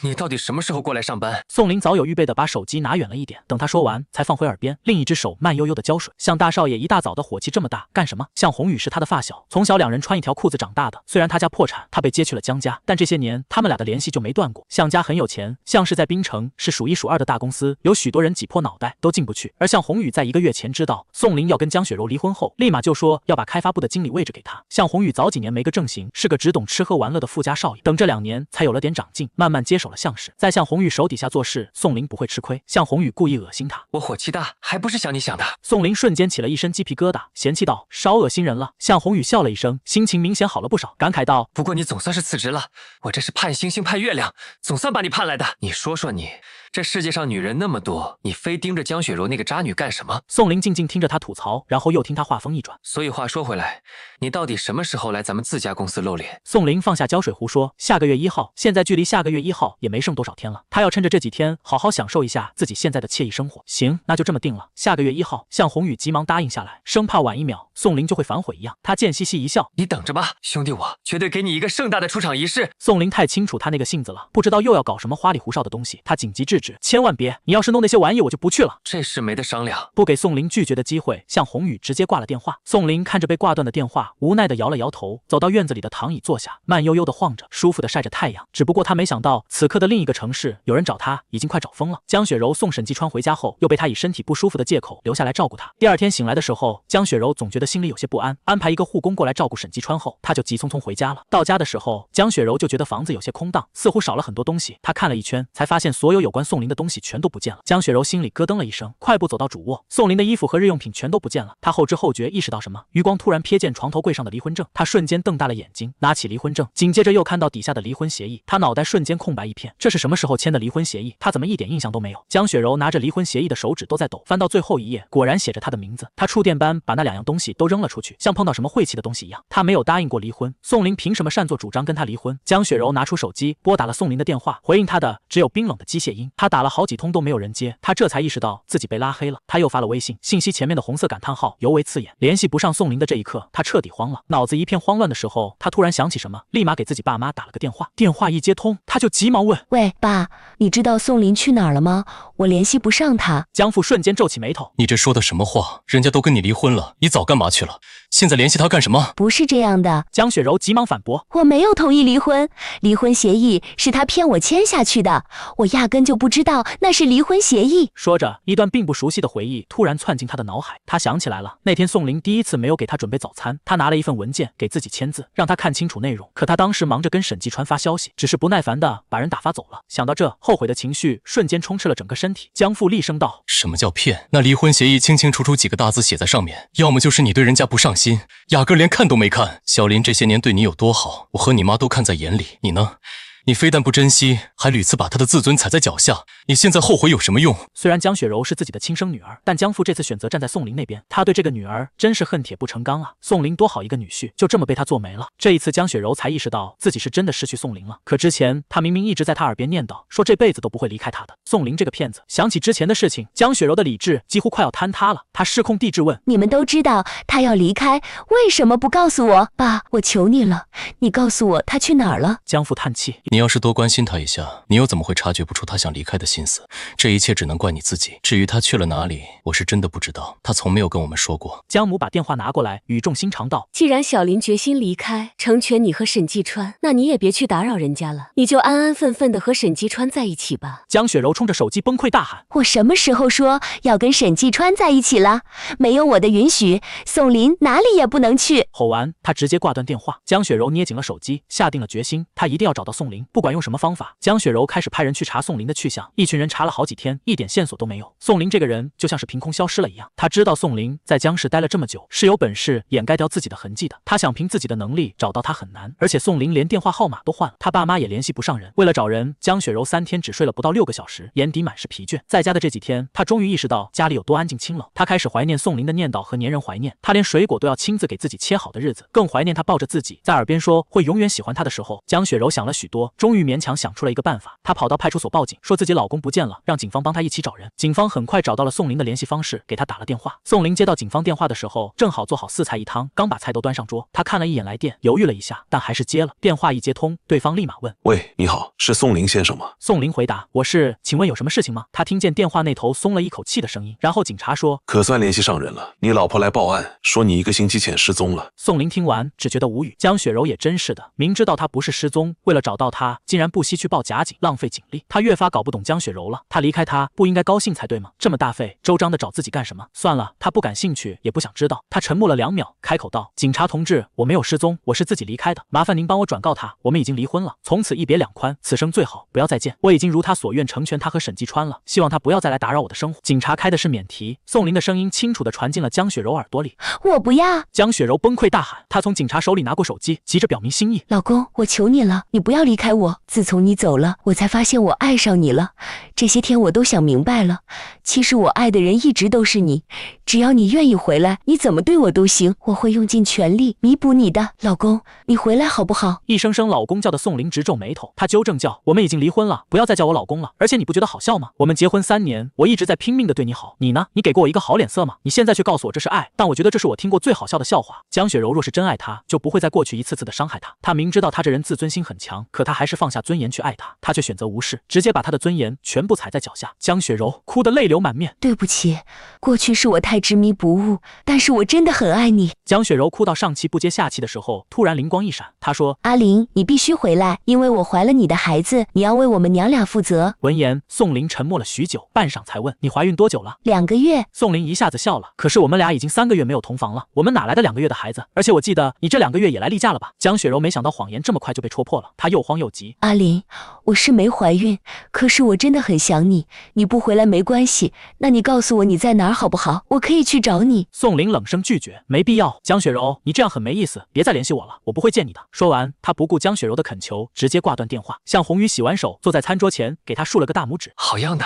你到底什么时候过来上班？”宋林早有预备的把手机拿远了一点，等他说完才放回耳边，另一只手慢悠悠的浇水。向大少爷一大早的火气这么大干什么？向宏宇是他的发小，从小两人穿一条裤子长大的。虽然他家破产，他被接去了江家，但这些年他们俩的联系就没断过。向家很有钱，向氏在槟城是数一数二的大公司，有许多人挤破脑袋都进不去。而向宏宇在1个月前知道宋林要跟江雪柔离婚后，立马就说要把开发部的经理位置给他。向宏宇早几年没个正形，是个只懂吃喝玩乐的富家少爷，等这2年才有了点长进，慢慢接手了向氏。在向宏宇手底下做事，宋林不会吃亏。向宏宇故意恶心他：“我火气大，还不是想你想的。”宋林瞬间起了一身鸡皮疙瘩，嫌弃道：“少恶心人了。”向宏宇笑了一声，心情明显好了不少，感慨道：“不过你总算是辞职了，我这是盼星星盼月亮，总算把你盼来的。你说说你，这世界上女人那么多，你非盯着江雪柔那个渣女干什么？”宋林静静听着他吐槽，然后又听他话锋一转：“所以话说回来，你到底什么时候来咱们自家公司露脸？”宋林放下浇水壶说：“下个月1号，现在距离下个月1号也没剩多少天了，他要趁着这几天好好享受一下自己现在的惬意生活。”行，那就这么定了，下个月1号。向宏宇急忙答应下来，生怕晚一秒宋林就会反悔一样。他贱兮兮一笑：“你等着吧，兄弟，我绝对给你一个盛大的出场仪式。”宋林太清楚他那个性子了，不知道又要搞什么花里胡哨的东西，他紧急制止。止，千万别！你要是弄那些玩意，我就不去了。这事没得商量。不给宋林拒绝的机会，向宏宇直接挂了电话。宋林看着被挂断的电话，无奈的摇了摇头，走到院子里的躺椅坐下，慢悠悠的晃着，舒服的晒着太阳。只不过他没想到，此刻的另一个城市，有人找他，已经快找疯了。江雪柔送沈继川回家后，又被他以身体不舒服的借口留下来照顾他。第二天醒来的时候，江雪柔总觉得心里有些不安，安排一个护工过来照顾沈继川后，他就急匆匆回家了。到家的时候，江雪柔就觉得房子有些空荡，似乎少了很多东西。她看了一圈，才发现所有有关宋林的东西全都不见了。江雪柔心里咯噔了一声，快步走到主卧，宋林的衣服和日用品全都不见了。她后知后觉意识到什么，余光突然瞥见床头柜上的离婚证，她瞬间瞪大了眼睛，拿起离婚证，紧接着又看到底下的离婚协议，她脑袋瞬间空白一片。这是什么时候签的离婚协议？她怎么一点印象都没有？江雪柔拿着离婚协议的手指都在抖，翻到最后一页，果然写着她的名字。她触电般把那2样东西都扔了出去，像碰到什么晦气的东西一样。她没有答应过离婚，宋林凭什么擅作主张跟她离婚？江雪柔拿出手机拨打了宋林的电话，回应她的只有冰冷的机械音。她打了好几通都没有人接，她这才意识到自己被拉黑了。她又发了微信，信息前面的红色感叹号尤为刺眼。联系不上宋林的这一刻，她彻底慌了，脑子一片慌乱的时候，她突然想起什么，立马给自己爸妈打了个电话。电话一接通，她就急忙问：喂，爸，你知道宋林去哪儿了吗？我联系不上他。江父瞬间皱起眉头：你这说的什么话？人家都跟你离婚了，你早干嘛去了？现在联系他干什么？不是这样的。江雪柔急忙反驳：我没有同意离婚，离婚协议是他骗我签下去的，我压根就不知道那是离婚协议。说着，一段并不熟悉的回忆突然窜进他的脑海。他想起来了，那天宋林第一次没有给他准备早餐，他拿了一份文件给自己签字，让他看清楚内容。可他当时忙着跟沈继川发消息，只是不耐烦的把人打发走了。想到这，后悔的情绪瞬间充斥了整个身体。江父厉声道：什么叫骗？那离婚协议清清楚楚几个大字写在上面，要么就是你对人家不上心，压根连看都没看。小林这些年对你有多好，我和你妈都看在眼里，你呢？你非但不珍惜，还屡次把他的自尊踩在脚下，你现在后悔有什么用？虽然江雪柔是自己的亲生女儿，但江父这次选择站在宋林那边，他对这个女儿真是恨铁不成钢啊！宋林多好一个女婿，就这么被他做没了。这一次江雪柔才意识到自己是真的失去宋林了。可之前他明明一直在他耳边念叨，说这辈子都不会离开他的。宋林这个骗子！想起之前的事情，江雪柔的理智几乎快要坍塌了。他失控地质问：你们都知道他要离开，为什么不告诉我？爸，我求你了，你告诉我他去哪儿了？江父叹气：你要是多关心他一下，你又怎么会察觉不出他想离开的心思？这一切只能怪你自己。至于他去了哪里，我是真的不知道，他从没有跟我们说过。江母把电话拿过来，语重心长道：既然小林决心离开，成全你和沈继川，那你也别去打扰人家了，你就安安分分的和沈继川在一起吧。江雪柔冲着手机崩溃大喊：我什么时候说要跟沈继川在一起了？没有我的允许，宋林哪里也不能去。吼完，他直接挂断电话。江雪柔捏紧了手机，下定了决心，他一定要找到宋林，不管用什么方法。江雪柔开始派人去查宋林的去向，一群人查了好几天，一点线索都没有。宋林这个人就像是凭空消失了一样。他知道宋林在江氏待了这么久，是有本事掩盖掉自己的痕迹的。他想凭自己的能力找到他很难，而且宋林连电话号码都换了，他爸妈也联系不上人。为了找人，江雪柔3天只睡了不到6个小时，眼底满是疲倦。在家的这几天，他终于意识到家里有多安静清冷。他开始怀念宋林的念叨和粘人怀念，他连水果都要亲自给自己切好的日子，更怀念他抱着自己在耳边说会永远喜欢他的时候。江雪柔想了许多，终于勉强想出了一个办法。她跑到派出所报警，说自己老公不见了，让警方帮她一起找人。警方很快找到了宋林的联系方式，给他打了电话。宋林接到警方电话的时候，正好做好4菜1汤，刚把菜都端上桌。他看了一眼来电，犹豫了一下，但还是接了。电话一接通，对方立马问：喂，你好，是宋林先生吗？宋林回答：我是，请问有什么事情吗？他听见电话那头松了一口气的声音，然后警察说：可算联系上人了，你老婆来报案，说你1个星期前失踪了。宋林听完只觉得无语，江雪柔也真是的，明知道他不是失踪，为了找到他，竟然不惜去报假警，浪费警力。他越发搞不懂江雪柔了，他离开他不应该高兴才对吗？这么大费周章的找自己干什么？算了，他不感兴趣，也不想知道。他沉默了2秒，开口道：警察同志，我没有失踪，我是自己离开的，麻烦您帮我转告他，我们已经离婚了，从此一别两宽，此生最好不要再见。我已经如他所愿成全他和沈继川了，希望他不要再来打扰我的生活。警察开的是免提，宋林的声音清楚地传进了江雪柔耳朵里。我不要！江雪柔崩溃大喊，她从警察手里拿过手机，急着表明心意。老公，我求你了，你不要离开我。自从你走了，我才发现我爱上你了。这些天我都想明白了，其实我爱的人一直都是你，只要你愿意回来，你怎么对我都行，我会用尽全力弥补你的。老公，你回来好不好？一声声老公叫的宋林直皱眉头，他纠正叫：我们已经离婚了，不要再叫我老公了。而且你不觉得好笑吗？我们结婚3年，我一直在拼命的对你好，你呢？你给过我一个好脸色吗？你现在却告诉我这是爱，但我觉得这是我听过最好笑的笑话。江雪柔若是真爱他，就不会在过去一次次的伤害他。他明知道他这人自尊心很强，可他还是放下尊严去爱他，他却选择无视，直接把他的尊严全部踩在脚下。江雪柔哭得泪流满面，对不起，过去是我太执迷不悟，但是我真的很爱你。江雪柔哭到上气不接下气的时候，突然灵光一闪，她说：阿玲，你必须回来，因为我怀了你的孩子，你要为我们娘俩负责。闻言，宋林沉默了许久，半晌才问：你怀孕多久了2个月。宋林一下子笑了，可是我们俩已经3个月没有同房了，我们哪来的2个月的孩子？而且我记得你这2个月也来例假了吧？江雪柔没想到谎言这么快就被戳破了，她又慌又急。阿玲，我是没怀孕，可是我真的很想你，你不回来没关系，那你告诉我你在哪儿好不好？我可以去找你。宋林冷声拒绝，没必要，江雪柔，你这样很没意思，别再联系我了，我不会见你的。说完，他不顾江雪柔的恳求，直接挂断电话。向红宇洗完手，坐在餐桌前，给他竖了个大拇指。好样的，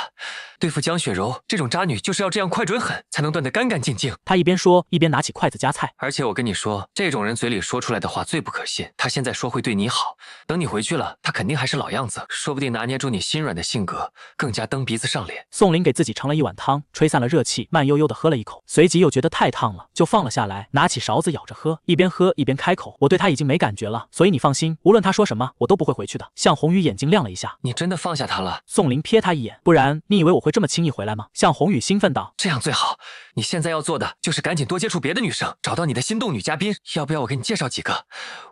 对付江雪柔这种渣女，就是要这样快准狠，才能断得干干净净。他一边说，一边拿起筷子夹菜。而且我跟你说，这种人嘴里说出来的话最不可信。他现在说会对你好，等你回去了，他肯定还是老样子，说不定拿捏住你心软的性格，更加蹬鼻子上脸。宋林给自己盛了一碗汤，吹散了热气，慢悠悠地喝了一口，随即又觉得太烫了，就放了下来，拿起勺子舀着喝，一边喝一边开口：我对他已经没感觉了，所以你放心，无论他说什么，我都不会回去的。向红宇眼睛亮了一下：你真的放下他了？宋林瞥他一眼：不然你以为我会这么轻易回来吗？向红宇兴奋道：这样最好，你现在要做的就是赶紧多接触别的女生，找到你的心动女嘉宾。要不要我给你介绍几个？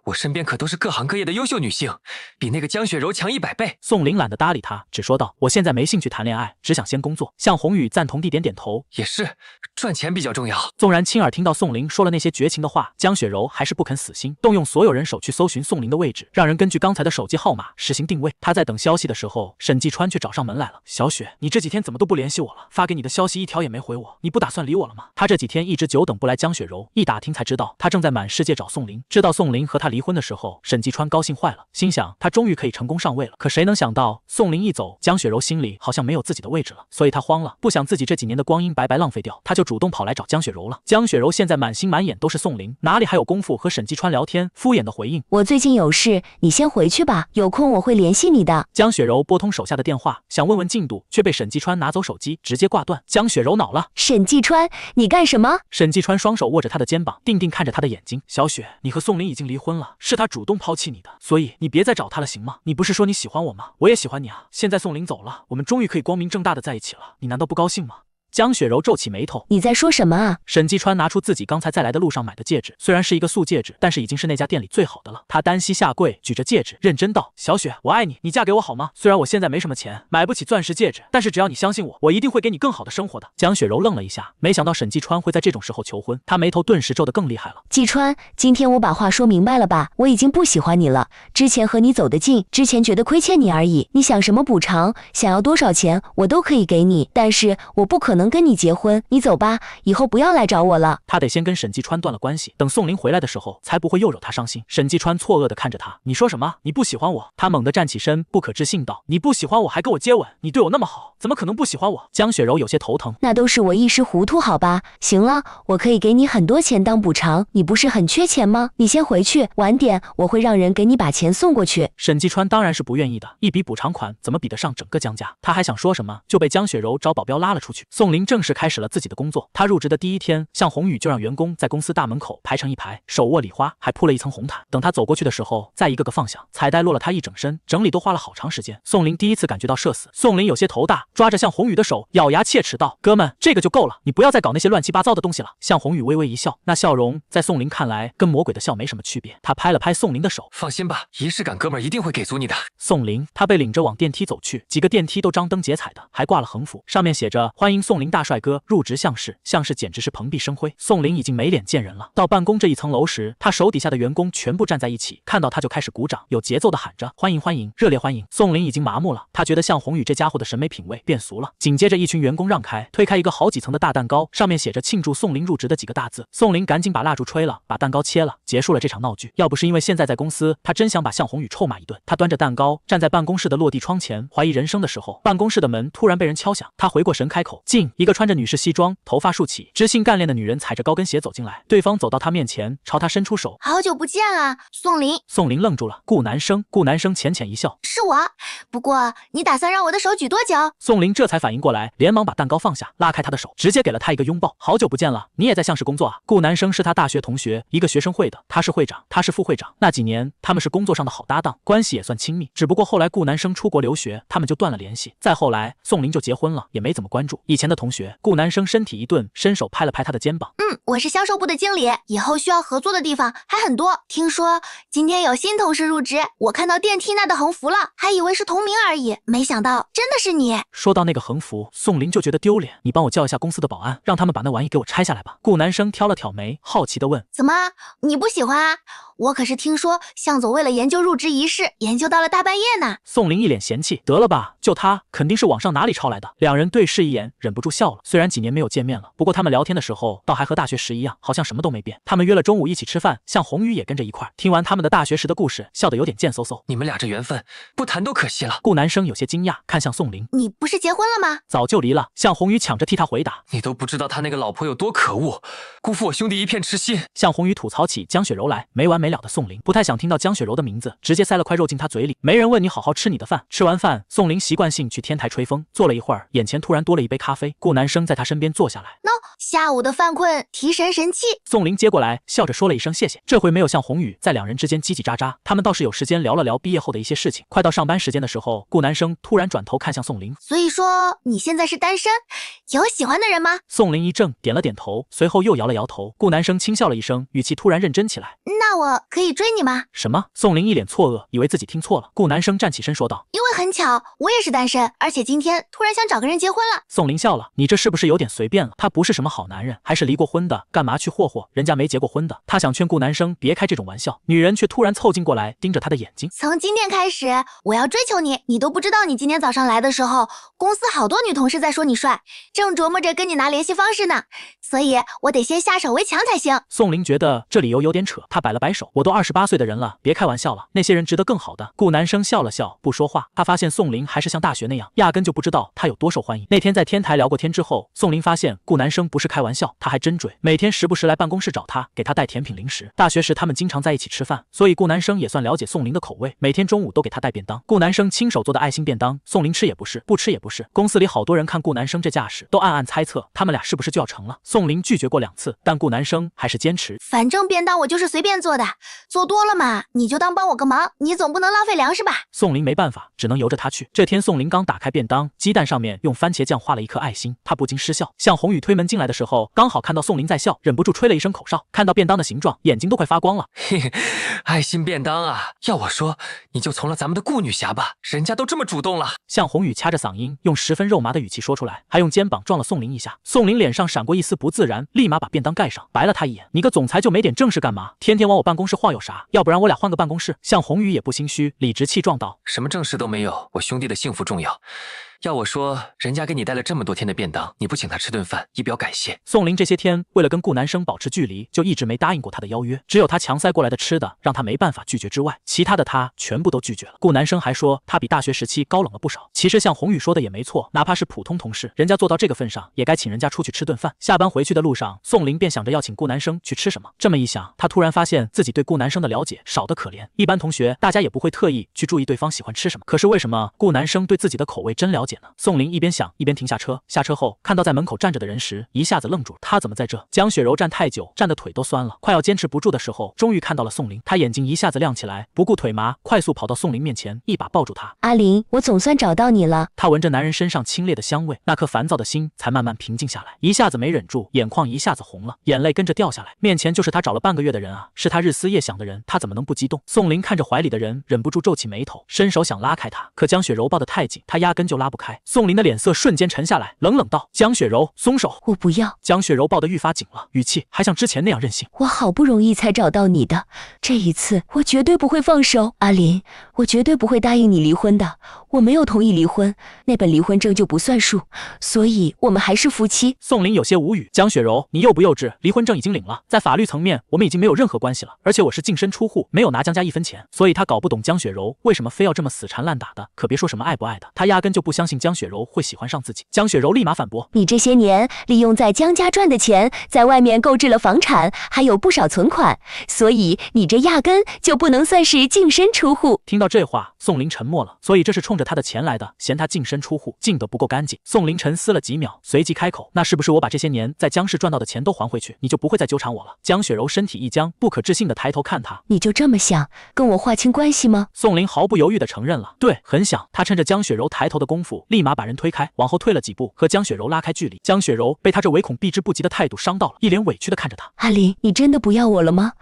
我身边可都是各行各业的优秀女性，比那个江雪柔强100倍。宋林懒得搭理他，只说道：我现在没兴趣谈恋爱，只想先工作。向红宇赞同地点点头：也是，赚钱比较重要。纵然亲耳听到宋林说了那些绝情的话，江雪柔还是不肯死心，动用所有人手去搜寻宋林的位置，让人根据刚才的手机号码实行定位。他在等消息的时候，沈继川却找上门来了：小雪，你这几天怎么都不联系我了？发给你的消息一条也没回我，你不打算理我了吗？他这几天一直久等不来江雪柔，一打听才知道他正在满世界找宋林。知道宋林和他离婚的时候，沈继川高兴坏了，心想他终于可以成功上位了。可谁能想到宋林一走，江雪柔心里好像没有自己的位置了，所以他慌了，不想自己这几年的光阴白白浪费掉，他就主动跑来找江雪柔了。江雪柔现在满心满眼都是宋林，哪里还有功夫和沈继川聊天？敷衍的回应：我最近有事，你先回去吧，有空我会联系你的。江雪柔拨通手下的电话，想问问进度，却被沈继川拿走手机，直接挂断。江雪柔恼了：沈继川，你干什么？沈继川双手握着他的肩膀，定定看着他的眼睛：小雪，你和宋林已经离婚了，是他主动抛弃你的，所以你别再找他了，行吗？你不是说你喜欢我吗？我也喜欢你啊，现在宋林走了，我们终于可以光明正大的在一起了，你难道不高兴吗？江雪柔皱起眉头：你在说什么啊？沈继川拿出自己刚才在来的路上买的戒指，虽然是一个素戒指，但是已经是那家店里最好的了。他单膝下跪，举着戒指，认真道：小雪，我爱你，你嫁给我好吗？虽然我现在没什么钱，买不起钻石戒指，但是只要你相信我，我一定会给你更好的生活的。江雪柔愣了一下，没想到沈继川会在这种时候求婚，他眉头顿时皱得更厉害了。继川，今天我把话说明白了吧？我已经不喜欢你了，之前和你走得近，之前觉得亏欠你而已，你想什么补偿，想要多少钱，我都可以给你，但是我不可能跟你结婚。你走吧，以后不要来找我了。他得先跟沈继川断了关系，等宋林回来的时候，才不会又惹他伤心。沈继川错愕地看着他：你说什么？你不喜欢我？他猛地站起身，不可置信道：你不喜欢我还跟我接吻？你对我那么好，怎么可能不喜欢我？江雪柔有些头疼：那都是我一时糊涂，好吧？行了，我可以给你很多钱当补偿，你不是很缺钱吗？你先回去，晚点我会让人给你把钱送过去。沈继川当然是不愿意的，一笔补偿款怎么比得上整个江家？他还想说什么，就被江雪柔找保镖拉了出去。宋林正式开始了自己的工作。他入职的第一天，向宏宇就让员工在公司大门口排成一排，手握礼花，还铺了一层红毯。等他走过去的时候，再一个个放响，彩带落了他一整身，整理都花了好长时间。宋林第一次感觉到社死。宋林有些头大，抓着向宏宇的手，咬牙切齿道：哥们，这个就够了，你不要再搞那些乱七八糟的东西了。向宏宇微微一笑，那笑容在宋林看来跟魔鬼的笑没什么区别。他拍了拍宋林的手：放心吧，仪式感哥们儿一定会给足你的。宋林，他被领着往电梯走去，几个电梯都张灯结彩的，还挂了横幅，上面写着欢迎宋林大帅哥入职项氏，项氏简直是蓬荜生辉。宋林已经没脸见人了。到办公这一层楼时，他手底下的员工全部站在一起，看到他就开始鼓掌，有节奏的喊着欢迎欢迎，热烈欢迎。宋林已经麻木了，他觉得向宏宇这家伙的审美品味变俗了。紧接着一群员工让开，推开一个好几层的大蛋糕，上面写着庆祝宋林入职的几个大字。宋林赶紧把蜡烛吹了，把蛋糕切了，结束了这场闹剧。要不是因为现在在公司，他真想把向宏宇臭骂一顿。他端着蛋糕站在办公室的落地窗前，怀疑人生的时候，办公室的门突然被人敲响，他回过神开口：进。镜，一个穿着女士西装、头发竖起、知性干练的女人踩着高跟鞋走进来，对方走到她面前，朝她伸出手。好久不见啊，宋林。宋林愣住了，顾南生。顾南生浅浅一笑，是我。不过你打算让我的手举多久？宋林这才反应过来，连忙把蛋糕放下，拉开他的手，直接给了他一个拥抱。好久不见了，你也在像市工作啊？顾南生是他大学同学，一个学生会的，他是会长，他是副会长。那几年他们是工作上的好搭档，关系也算亲密。只不过后来顾南生出国留学，他们就断了联系。再后来宋林就结婚了，也没怎么关注以前的同学。顾南生身体一顿，伸手拍了拍他的肩膀。我是销售部的经理，以后需要合作的地方还很多。听说今天有新同事入职，我看到电梯那的横幅了，还以为是同名而已，没想到真的是你。说到那个横幅，宋林就觉得丢脸。你帮我叫一下公司的保安，让他们把那玩意给我拆下来吧。顾南生挑了挑眉，好奇地问：怎么，你不喜欢啊？我可是听说向总为了研究入职仪式，研究到了大半夜呢。宋林一脸嫌弃，得了吧，就他肯定是网上哪里抄来的。两人对视一眼，忍不住笑了。虽然几年没有见面了，不过他们聊天的时候倒还和大学时一样，好像什么都没变。他们约了中午一起吃饭，向红宇也跟着一块儿。听完他们的大学时的故事，笑得有点贱嗖嗖。你们俩这缘分不谈都可惜了。顾南生有些惊讶，看向宋林，你不是结婚了吗？早就离了。向红宇抢着替他回答，你都不知道他那个老婆有多可恶，辜负我兄弟一片痴心。向红宇吐槽起江雪柔来，没完没了的宋林不太想听到江雪柔的名字，直接塞了块肉进他嘴里。没人问你，好好吃你的饭。吃完饭，宋林习惯性去天台吹风，坐了一会儿，眼前突然多了一杯咖啡。顾南生在他身边坐下来，下午的犯困提神神气。宋林接过来，笑着说了一声谢谢。这回没有像红宇在两人之间叽叽喳喳，他们倒是有时间聊了聊毕业后的一些事情。快到上班时间的时候，顾南生突然转头看向宋林，所以说你现在是单身，有喜欢的人吗？宋林一怔，点了点头，随后又摇了摇头。顾南生轻笑了一声，语气突然认真起来。那我可以追你吗？什么？宋林一脸错愕，以为自己听错了。顾南生站起身说道，因为很巧，我也是单身，而且今天突然想找个人结婚了。宋林笑了，你这是不是有点随便了？他不是什么好男人，还是离过婚的，干嘛去霍霍人家没结过婚的？他想劝顾南生别开这种玩笑，女人却突然凑近过来，盯着他的眼睛。从今天开始，我要追求你，你都不知道，你今天早上来的时候，公司好多女同事在说你帅，正琢磨着跟你拿联系方式呢，所以我得先下手为强才行。宋林觉得这理由有点扯，他摆了摆手，我都28岁的人了，别开玩笑了，那些人值得更好的。顾南生笑了笑，不说话。他发现宋林还是像大学那样，压根就不知道他有多受欢迎。那天在天台聊过天之后，宋林发现顾南生不是开玩笑，他还真追，每天时不时来办公室找他，给他带甜品零食。大学时他们经常在一起吃饭，所以顾南生也算了解宋林的口味，每天中午都给他带便当。顾南生亲手做的爱心便当，宋林吃也不是，不吃也不是。公司里好多人看顾南生这架势，都暗暗猜测他们俩是不是就要成了。宋林拒绝过2次，但顾南生还是坚持，反正便当我就是随便做的，做多了嘛，你就当帮我个忙，你总不能浪费粮食吧？宋林没办法，只能由着他去。这天宋林刚打开便当，鸡蛋上面用番茄酱画了一颗爱心，他不禁失笑。向红宇推门进来的时候，刚好看到宋林在笑，忍不住吹了一声口哨。看到便当的形状，眼睛都快发光了。嘿嘿，爱心便当啊！要我说，你就从了咱们的顾女侠吧，人家都这么主动了。向红宇掐着嗓音，用10分肉麻的语气说出来，还用肩膀撞了宋林一下。宋林脸上闪过一丝不自然，立马把便当盖上，白了他一眼。你个总裁就没点正事干嘛？天天往我办公室晃悠啥？要不然我俩换个办公室。向红宇也不心虚，理直气壮道：什么正事都没有，我兄弟的幸福重要。要我说，人家给你带了这么多天的便当，你不请他吃顿饭，以表感谢。宋林这些天为了跟顾南生保持距离，就一直没答应过他的邀约，只有他强塞过来的吃的让他没办法拒绝之外，其他的他全部都拒绝了。顾南生还说他比大学时期高冷了不少。其实像红宇说的也没错，哪怕是普通同事，人家做到这个份上，也该请人家出去吃顿饭。下班回去的路上，宋林便想着要请顾南生去吃什么。这么一想，他突然发现自己对顾南生的了解少得可怜。一般同学大家也不会特意去注意对方喜欢吃什么，可是为什么顾南生对自己的口味真了解呢？宋林一边想一边停下车，下车后看到在门口站着的人时，一下子愣住了。他怎么在这？江雪柔站太久，站的腿都酸了，快要坚持不住的时候，终于看到了宋林。他眼睛一下子亮起来，不顾腿麻，快速跑到宋林面前，一把抱住他。阿林，我总算找到你了。他闻着男人身上清冽的香味，那颗烦躁的心才慢慢平静下来，一下子没忍住，眼眶一下子红了，眼泪跟着掉下来。面前就是他找了半个月的人啊，是他日思夜想的人，他怎么能不激动？宋林看着怀里的人，忍不住皱起眉头，伸手想拉开他，可江雪柔抱得太紧，他压根就拉不开。宋林的脸色瞬间沉下来，冷冷道：江雪柔，松手！我不要。江雪柔抱得愈发紧了，语气还像之前那样任性。我好不容易才找到你的，这一次我绝对不会放手。阿林，我绝对不会答应你离婚的，我没有同意离婚，那本离婚证就不算数，所以我们还是夫妻。宋林有些无语，江雪柔，你幼不幼稚？离婚证已经领了，在法律层面我们已经没有任何关系了，而且我是净身出户，没有拿江家1分钱，所以他搞不懂江雪柔为什么非要这么死缠烂打的。可别说什么爱不爱的，他压根就不相信信江雪柔会喜欢上自己。江雪柔立马反驳：你这些年利用在江家赚的钱，在外面购置了房产，还有不少存款，所以你这压根就不能算是净身出户。听到这话，宋林沉默了。所以这是冲着他的钱来的，嫌他净身出户，净得不够干净。宋林沉思了几秒，随即开口：那是不是我把这些年在江氏赚到的钱都还回去，你就不会再纠缠我了？江雪柔身体一僵，不可置信地抬头看他：你就这么想跟我划清关系吗？宋林毫不犹豫地承认了，对，很想。他趁着江雪柔抬头的功夫，立马把人推开，往后退了几步，和江雪柔拉开距离。江雪柔被他这唯恐避之不及的态度伤到了，一脸委屈地看着他：阿林，你真的不要我了吗？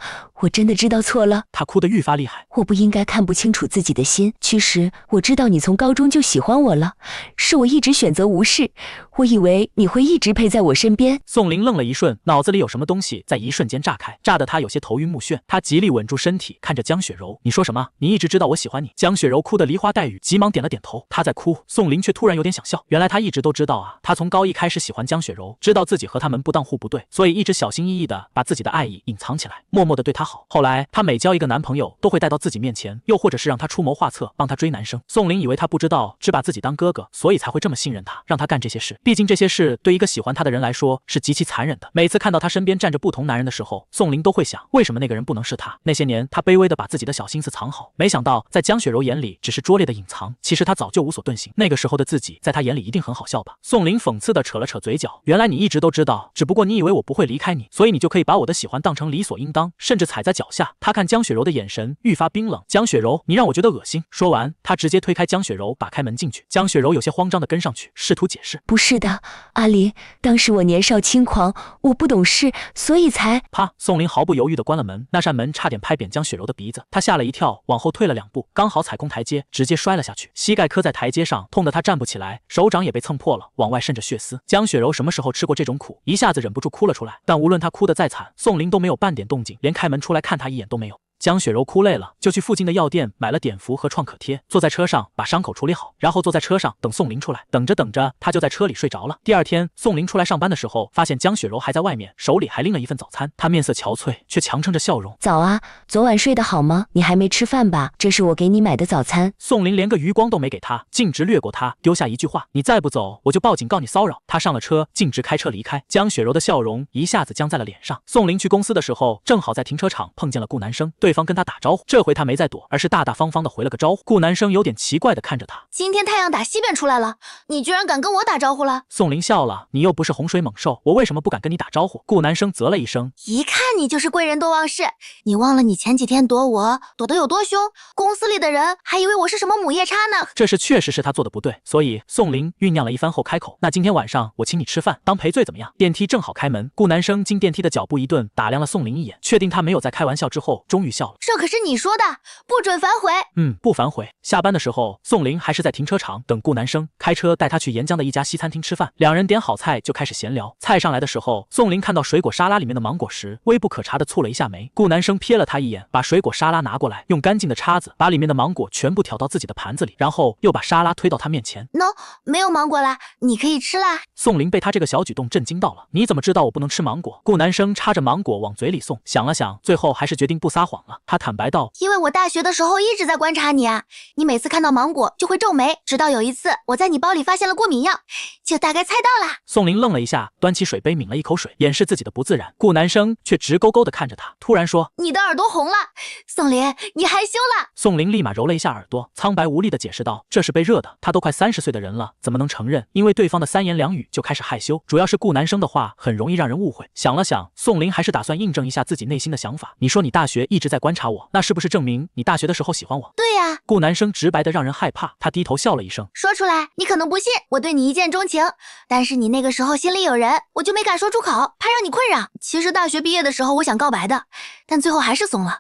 我真的知道错了。他哭得愈发厉害。我不应该看不清楚自己的心。其实我知道你从高中就喜欢我了，是我一直选择无视。我以为你会一直陪在我身边。宋林愣了一瞬，脑子里有什么东西在一瞬间炸开，炸得他有些头晕目眩。他极力稳住身体，看着江雪柔：你说什么？你一直知道我喜欢你？江雪柔哭得梨花带雨，急忙点了点头。她在哭，宋林却突然有点想笑。原来他一直都知道啊，他从高一开始喜欢江雪柔，知道自己和他门不当户不对，所以一直小心翼翼地把自己的爱意隐藏起来，默默地对她好。后来他每交一个男朋友都会带到自己面前，又或者是让他出谋划策帮他追男生。宋林以为他不知道，只把自己当哥哥，所以才会这么信任他，让他干这些事。毕竟这些事对一个喜欢他的人来说是极其残忍的。每次看到他身边站着不同男人的时候，宋林都会想，为什么那个人不能是他？那些年他卑微地把自己的小心思藏好，没想到在江雪柔眼里只是拙劣的隐藏，其实他早就无所遁形。那个时候的自己在他眼里一定很好笑吧？宋林讽刺地扯了扯嘴角，原来你一直都知道，只不过你以为我不会离开你，所以你就可以把我的喜欢当成理所应当，甚至踩在脚下。他看江雪柔的眼神愈发冰冷。江雪柔，你让我觉得恶心。说完，他直接推开江雪柔，把开门进去。江雪柔有些慌张地跟上去，试图解释：不是的，阿林，当时我年少轻狂，我不懂事，所以才……啪！宋林毫不犹豫地关了门，那扇门差点拍扁江雪柔的鼻子，她吓了一跳，往后退了2步，刚好踩空台阶，直接摔了下去，膝盖磕在台阶上，痛得她站不起来，手掌也被蹭破了，往外渗着血丝。江雪柔什么时候吃过这种苦，一下子忍不住哭了出来。但无论她哭得再惨，宋林都没有半点动静，连开门出来看她一眼都没有。江雪柔哭累了，就去附近的药店买了碘伏和创可贴，坐在车上把伤口处理好，然后坐在车上等宋林出来。等着等着，他就在车里睡着了。第二天，宋林出来上班的时候，发现江雪柔还在外面，手里还拎了一份早餐。他面色憔悴，却强撑着笑容：早啊，昨晚睡得好吗？你还没吃饭吧？这是我给你买的早餐。宋林连个余光都没给他，径直掠过他，丢下一句话：你再不走，我就报警告你骚扰。他上了车，径直开车离开。江雪柔的笑容一下子僵在了脸上。宋林去公司的时候，正好在停车场碰见了顾南生，对方跟他打招呼。这回他没再躲，而是大大方方的回了个招呼。顾南生有点奇怪的看着他：今天太阳打西边出来了，你居然敢跟我打招呼了？宋林笑了：你又不是洪水猛兽，我为什么不敢跟你打招呼？顾南生啧了一声：一看你就是贵人多忘事，你忘了你前几天躲我躲得有多凶，公司里的人还以为我是什么母夜叉呢。这事确实是他做的不对，所以宋林酝酿了一番后开口：那今天晚上我请你吃饭，当赔罪怎么样？电梯正好开门，顾南生经电梯的脚步一顿，打量了宋林一眼，确定他没有在开玩笑之后，终于笑了：这可是你说的，不准反悔。不反悔。下班的时候，宋林还是在停车场等顾南生，开车带他去沿江的一家西餐厅吃饭。两人点好菜就开始闲聊。菜上来的时候，宋林看到水果沙拉里面的芒果时，微不可察的蹙了一下眉。顾南生瞥了他一眼，把水果沙拉拿过来，用干净的叉子把里面的芒果全部挑到自己的盘子里，然后又把沙拉推到他面前。No， 没有芒果啦，你可以吃啦。宋林被他这个小举动震惊到了。你怎么知道我不能吃芒果？顾南生插着芒果往嘴里送，想了想，最后还是决定不撒谎了。他坦白道：因为我大学的时候一直在观察你啊，你每次看到芒果就会皱眉，直到有一次我在你包里发现了过敏药，就大概猜到啦。宋林愣了一下，端起水杯抿了一口水，掩饰自己的不自然。顾南生却直勾勾地看着他，突然说：你的耳朵红了，宋林，你害羞了。宋林立马揉了一下耳朵，苍白无力地解释道：这是被热的，他都快30岁的人了，怎么能承认因为对方的三言两语就开始害羞？主要是顾南生的话很容易让人误会。想了想，宋林还是打算印证一下自己内心的想法。你说你大学一直在观察我，那是不是证明你大学的时候喜欢我？对呀。顾南生直白的让人害怕，他低头笑了一声：说出来你可能不信，我对你一见钟情，但是你那个时候心里有人，我就没敢说出口，怕让你困扰。其实大学毕业的时候我想告白的，但最后还是怂了，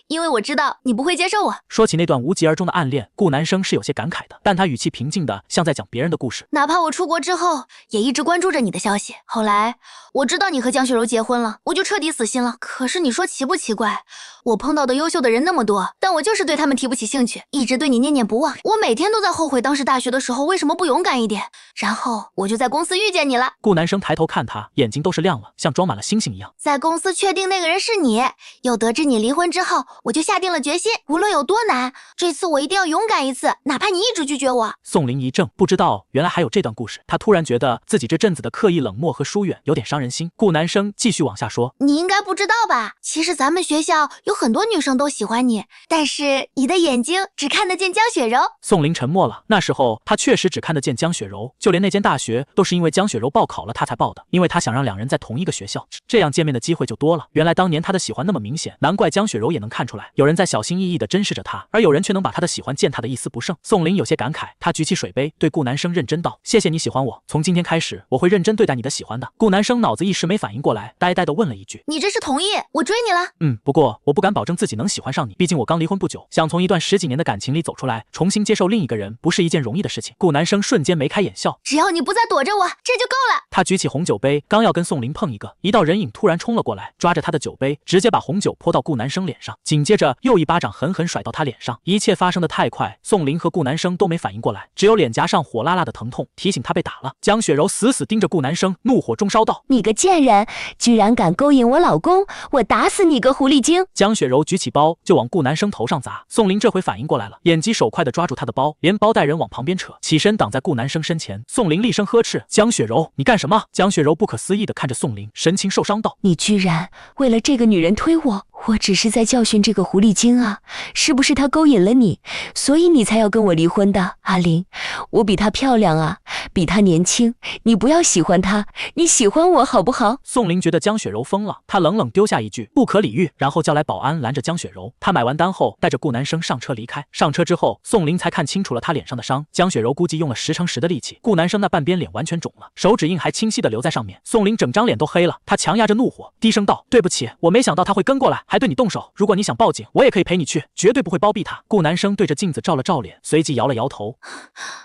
因为我知道你不会接受我。说起那段无疾而终的暗恋，顾南生是有些感慨的，但他语气平静的像在讲别人的故事。哪怕我出国之后也一直关注着你的消息，后来我知道你和江雪柔结婚了，我就彻底死心了。可是你说奇不奇怪，我碰到的优秀的人那么多，但我就是对他们提不起兴趣。一直对你念念不忘。我每天都在后悔当时大学的时候为什么不勇敢一点，然后我就在公司遇见你了。顾南生抬头看他，眼睛都是亮了，像装满了星星一样。在公司确定那个人是你，又得知你离婚之后，我就下定了决心，无论有多难，这次我一定要勇敢一次，哪怕你一直拒绝我。宋林一怔，不知道原来还有这段故事。他突然觉得自己这阵子的刻意冷漠和疏远有点伤人心。顾南生继续往下说，你应该不知道吧，其实咱们学校有很多女生都喜欢你，但是你的眼睛只看得见江雪柔。宋林沉默了。那时候他确实只看得见江雪柔，就连那间大学都是因为江雪柔报考了他才报的，因为他想让两人在同一个学校，这样见面的机会就多了。原来当年他的喜欢那么明显，难怪江雪柔也能看出来，有人在小心翼翼地珍视着他，而有人却能把他的喜欢践踏得一丝不剩。宋林有些感慨，他举起水杯对顾南生认真道，谢谢你喜欢我，从今天开始我会认真对待你的喜欢的。顾南生脑子一时没反应过来，呆呆地问了一句，你这是同意我追你了？不过我不敢保证自己能喜欢上你，毕竟我刚离婚不久，想从一段10几年的感情里走出来，重新接受另一个人，不是一件容易的事情。顾南生瞬间眉开眼笑，只要你不再躲着我，这就够了。他举起红酒杯，刚要跟宋林碰一个，一道人影突然冲了过来，抓着他的酒杯，直接把红酒泼到顾南生脸上，紧接着又一巴掌狠狠甩到他脸上。一切发生的太快，宋林和顾南生都没反应过来，只有脸颊上火辣辣的疼痛提醒他被打了。江雪柔死死盯着顾南生，怒火中烧道，你个贱人，居然敢勾引我老公，我打死你个狐狸精！江雪柔举起包就往顾南生头上砸，宋林这回反应过来了，眼疾手快地抓住他的包，连包带人往旁边扯，起身挡在顾南生身前。宋林厉声呵斥，江雪柔，你干什么？江雪柔不可思议地看着宋林，神情受伤道，你居然为了这个女人推我，我只是在教训这个狐狸精啊，是不是她勾引了你，所以你才要跟我离婚的？阿林，我比她漂亮啊，比她年轻，你不要喜欢她，你喜欢我好不好？宋林觉得江雪柔疯了，他冷冷丢下一句不可理喻，然后叫来保安拦着江雪柔。他买完单后带着顾南生上车离开。上车之后，宋林才看清楚了他脸上的伤，江雪柔估计用了10×10的力气，顾南生那半边脸完全肿了，手指印还清晰的留在上面。宋林整张脸都黑了，他强压着怒火，低声道，对不起，我没想到他会跟过来，还对你动手，如果你想报警，我也可以陪你去，绝对不会包庇他。顾南生对着镜子照了照脸，随即摇了摇头，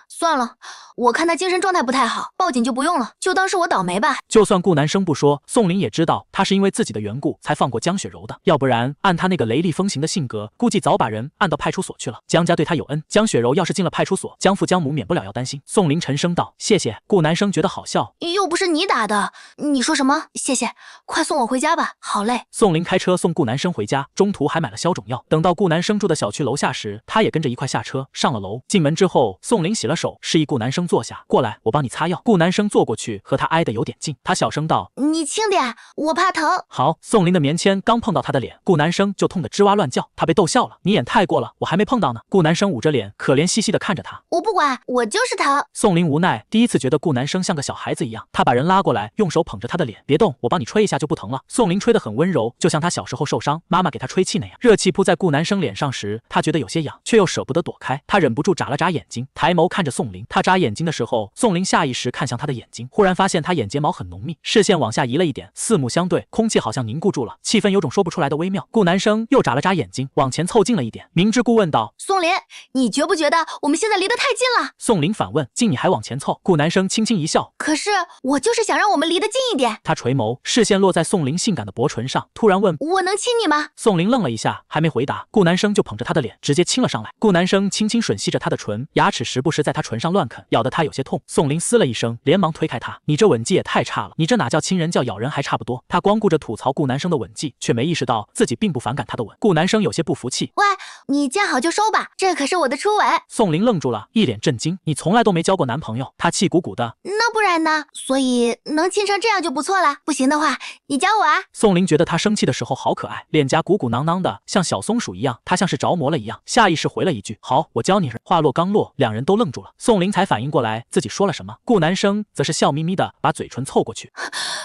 算了，我看他精神状态不太好，报警就不用了，就当是我倒霉吧。就算顾南生不说，宋林也知道他是因为自己的缘故才放过江雪柔的，要不然按他那个雷厉风行的性格，估计早把人按到派出所去了。江家对他有恩，江雪柔要是进了派出所，江父江母免不了要担心。宋林沉声道，谢谢。顾南生觉得好笑，又不是你打的，你说什么？谢谢，快送我回家吧，好累。宋林开车送顾南生回家，中途还买了消肿药。等到顾南生住的小区楼下时，他也跟着一块下车上了楼。进门之后，宋林洗了手，示意顾南生坐下，过来，我帮你擦药。顾南生坐过去，和他挨得有点近，他小声道，你轻点，我怕疼。好。宋林的棉签刚碰到他的脸，顾南生就痛得吱哇乱叫，他被逗笑了，你演太过了，我还没碰到呢。顾南生捂着脸，可怜兮兮地看着他，我不管，我就是疼。宋林无奈，第一次觉得顾南生像个小孩子一样，他把人拉过来，用手捧着他的脸，别动，我帮你吹一下就不疼了。宋林吹得很温柔，就像他小时候受伤，妈妈给他吹气那样。热气扑在顾南生脸上时，他觉得有些痒，却又舍不得躲开，他忍不住眨了眨眼睛，抬眸看着宋林。他眨眼睛的时候，宋林下意识看向他的眼睛，忽然发现他眼睫毛很浓密，视线往下移了一点，四目相对，空气好像凝固住了，气氛有种说不出来的微妙。顾南生又眨了眨眼睛，往前凑近了一点，明知故问道，宋林，你觉不觉得我们现在离得太近了？宋林反问，近你还往前凑？顾南生轻轻一笑，可是我就是想让我们离得近一点。他垂眸，视线落在宋林性感的薄唇上，突然问，我能亲你吗？宋林愣了一下，还没回答，顾南生就捧着他的脸直接亲了上来。顾南生轻轻吮吸着他的唇，牙齿时不时在他唇上乱啃，咬得他有些痛。宋林嘶了一声，连忙推开他，你这吻技也太差了，你这哪叫亲人，叫咬人还差不多。他光顾着吐槽顾南生的吻技，却没意识到自己并不反感他的吻。顾南生有些不服气，喂，你见好就收吧，这可是我的初吻。宋林愣住了，一脸震惊，你从来都没交过男朋友？他气鼓鼓的，那不然呢？所以能亲成这样就不错了，不行的话你教我啊。宋林觉得他生气的时候好可爱，脸颊鼓鼓囊囊的，像小松鼠一样，他像是着魔了一样，下意识回了一句，好，我教你。话落刚落，两人都愣住了，宋林才反应过来自己说了什么，顾南生则是笑眯眯的把嘴唇凑过去，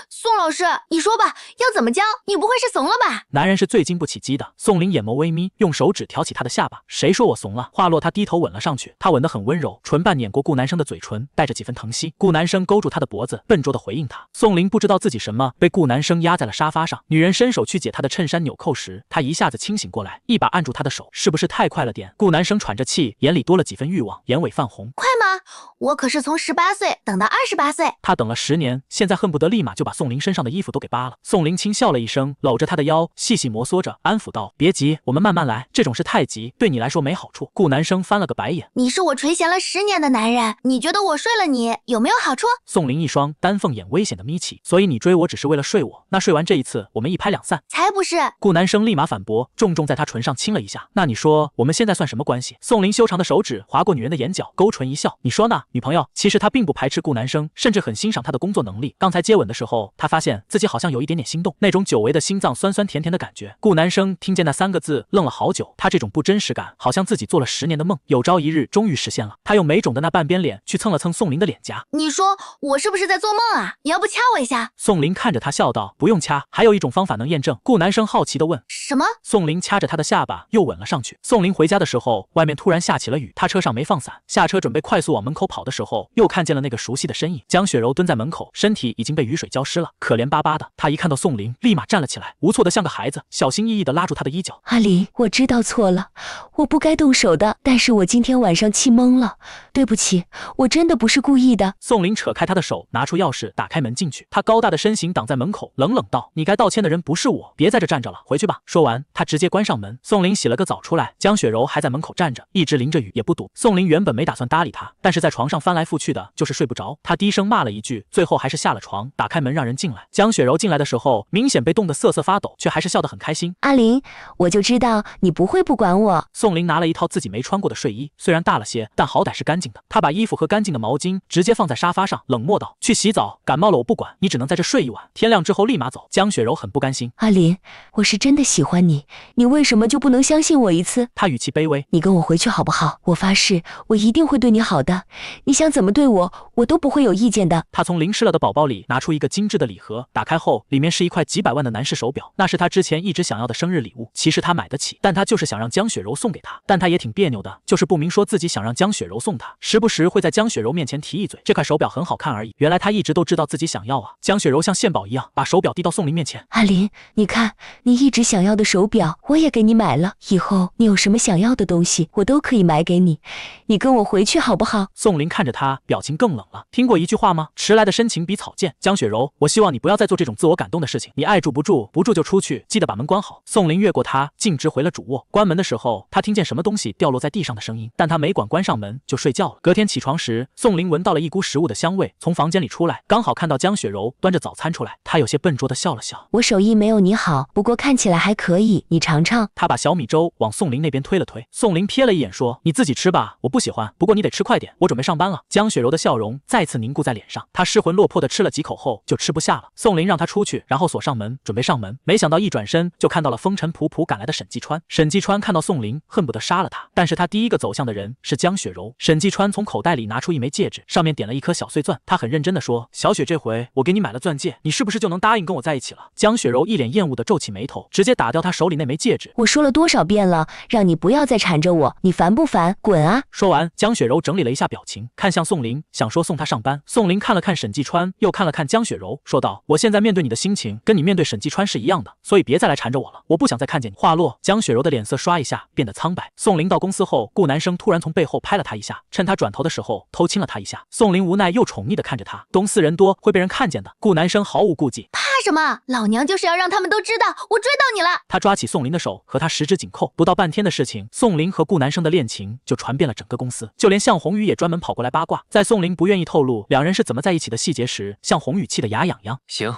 宋老师，你说吧，要怎么教？你不会是怂了吧？男人是最经不起激的。宋林眼眸微眯，用手指挑起他的下巴，谁说我怂了？话落，他低头吻了上去，他吻得很温柔，唇瓣碾过顾南生的嘴唇，带着几分疼惜。顾南生勾住他的脖子，笨拙的回应他。宋林不知道自己什么，被顾南生压在了沙发上。女人伸手去解他的衬衫纽扣时，他一下子清醒过来，一把按住他的手，是不是太快了点？顾南生喘着气，眼里多了几分欲望，眼尾泛红。快吗？我可是从18岁等到28岁。他等了10年，现在恨不得立马就把宋林身上的衣服都给扒了。宋林轻笑了一声，搂着他的腰，细细摩挲着，安抚道：“别急，我们慢慢来。这种事太急，对你来说没好处。”顾南生翻了个白眼：“你是我垂涎了10年的男人，你觉得我睡了你有没有好处？”宋林一双丹凤眼危险的眯起：“所以你追我只是为了睡我？那睡完这一次，我们一拍两散？”才不是！顾南生立马反驳，重重在他唇上亲了一下：“那你说我们现在算什么关系？”宋林修长的手指划过女人的眼角，勾唇一笑：“你说呢，女朋友？”其实他并不排斥顾南生，甚至很欣赏他的工作能力。刚才接吻的时候，他发现自己好像有一点点心动，那种久违的心脏酸酸甜甜的感觉。顾南生听见那3个字，愣了好久。他这种不真实感，好像自己做了10年的梦，有朝一日终于实现了。他用美肿的那半边脸去蹭了蹭宋林的脸颊。你说我是不是在做梦啊？你要不掐我一下？宋林看着他笑道：“不用掐，还有一种方法能验证。”顾南生好奇地问：“什么？”宋林掐着他的下巴又吻了上去。宋林回家的时候，外面突然下起了雨，他车上没放伞，下车准备快速往门口跑的时候，又看见了那个熟悉的身影。江雪柔蹲在门口，身体已经被雨水浇湿了，可怜巴巴的。他一看到宋林，立马站了起来，无措的像个孩子，小心翼翼地拉住他的衣角。阿林，我知道错了，我不该动手的，但是我今天晚上气懵了，对不起，我真的不是故意的。宋林扯开他的手，拿出钥匙打开门进去。他高大的身形挡在门口，冷冷道：“你该道歉的人不是我，别在这站着了，回去吧。”说完，他直接关上门。宋林洗了个澡出来，江雪柔还在门口站着，一直淋着雨也不堵。宋林原本没打算搭理他，但是在床上翻来覆去的，就是睡不着。他低声骂了一句，最后还是下了床，打开门让人进来。江雪柔进来的时候，明显被冻得瑟瑟发抖，却还是笑得很开心。阿林，我就知道你不会不管我。宋林拿了一套自己没穿过的睡衣，虽然大了些，但好歹是干净的。他把衣服和干净的毛巾直接放在沙发上，冷漠道：“去洗澡，感冒了我不管，你只能在这睡一晚，天亮之后立马走。”江雪柔很不甘心：“阿林，我是真的喜欢你，你为什么就不能相信我一次？”他语气卑微：“你跟我回去好不好？我发誓，我一定会对你好的，你想怎么对我，我都不会有意见的。”他从淋湿了的宝宝里拿出一个精致的礼盒，打开后里面是一块几百万的男士手表，那是他之前一直想要的生日礼物。其实他买得起，但他就是想让江雪柔送给他。但他也挺别扭的，就是不明说自己想让江雪柔送他，时不时会在江雪柔面前提一嘴这块手表很好看而已。原来他一直都知道自己想要啊！江雪柔像献宝一样把手表递到宋林面前：“阿林，你看，你一直想要的手表我也给你买了，以后你有什么想要的东西我都可以买给你，你跟我回去好不好？”宋林看着他，表情更冷了。听过一句话吗？迟来的深情比草贱。江雪柔，我希望你不要再做这种自我感动的事情，你爱住不住，不住就出去，记得把门关好。宋林越过他，径直回了主卧。关门的时候，他听见什么东西掉落在地上的声音，但他没管，关上门就睡觉了。隔天起床时，宋林闻到了一股食物的香味，从房间里出来，刚好看到江雪柔端着早餐出来。他有些笨拙地笑了笑：“我手艺没有你好，不过看起来还可以，你尝尝。”他把小米粥往宋林那边推了推。宋林瞥了一眼说：“你自己吃吧，我不喜欢，不过你得吃快点，我准备上班了。”江雪柔的笑容再次凝固在脸上，她失魂落魄地吃了几口后就吃不下了。宋林让她出去，然后锁上门，准备上门，没想到一转身就看到了风尘仆仆赶来的沈继川。沈继川看到宋林，恨不得杀了他，但是他第一个走向的人是江雪柔。沈继川从口袋里拿出一枚戒指，上面点了一颗小碎钻，他很认真地说：“小雪，这回我给你买了钻戒，你是不是就能答应跟我在一起了？”江雪柔一脸厌恶地皱起眉头，直接打掉他手里那枚戒指。我说了多少遍了，让你不要再缠着我，你烦不烦？滚啊！说完，江雪柔整理了一下表情，看向宋林，想说送他上班。宋林看了看沈继川，又看了看江雪柔，说道：“我现在面对你的心情跟你面对沈继川是一样的，所以别再来缠着我了，我不想再看见你。”话落，江雪柔的脸色刷一下变得苍白。宋林到公司后，顾南生突然从背后拍了他一下，趁他转头的时候偷亲了他一下。宋林无奈又宠溺地看着他，公司人多会被人看见的。顾南生毫无顾忌：“怕什么？老娘就是要让他们都知道我追到你了。”他抓起宋林的手和他十指紧扣，不到半天的事情，宋林和顾南生的恋情就传遍了整个公司，就连向红宇也专门跑过来八卦。在宋林不愿意透露两人是怎么在一起的细节时，向红宇气得牙痒痒。行，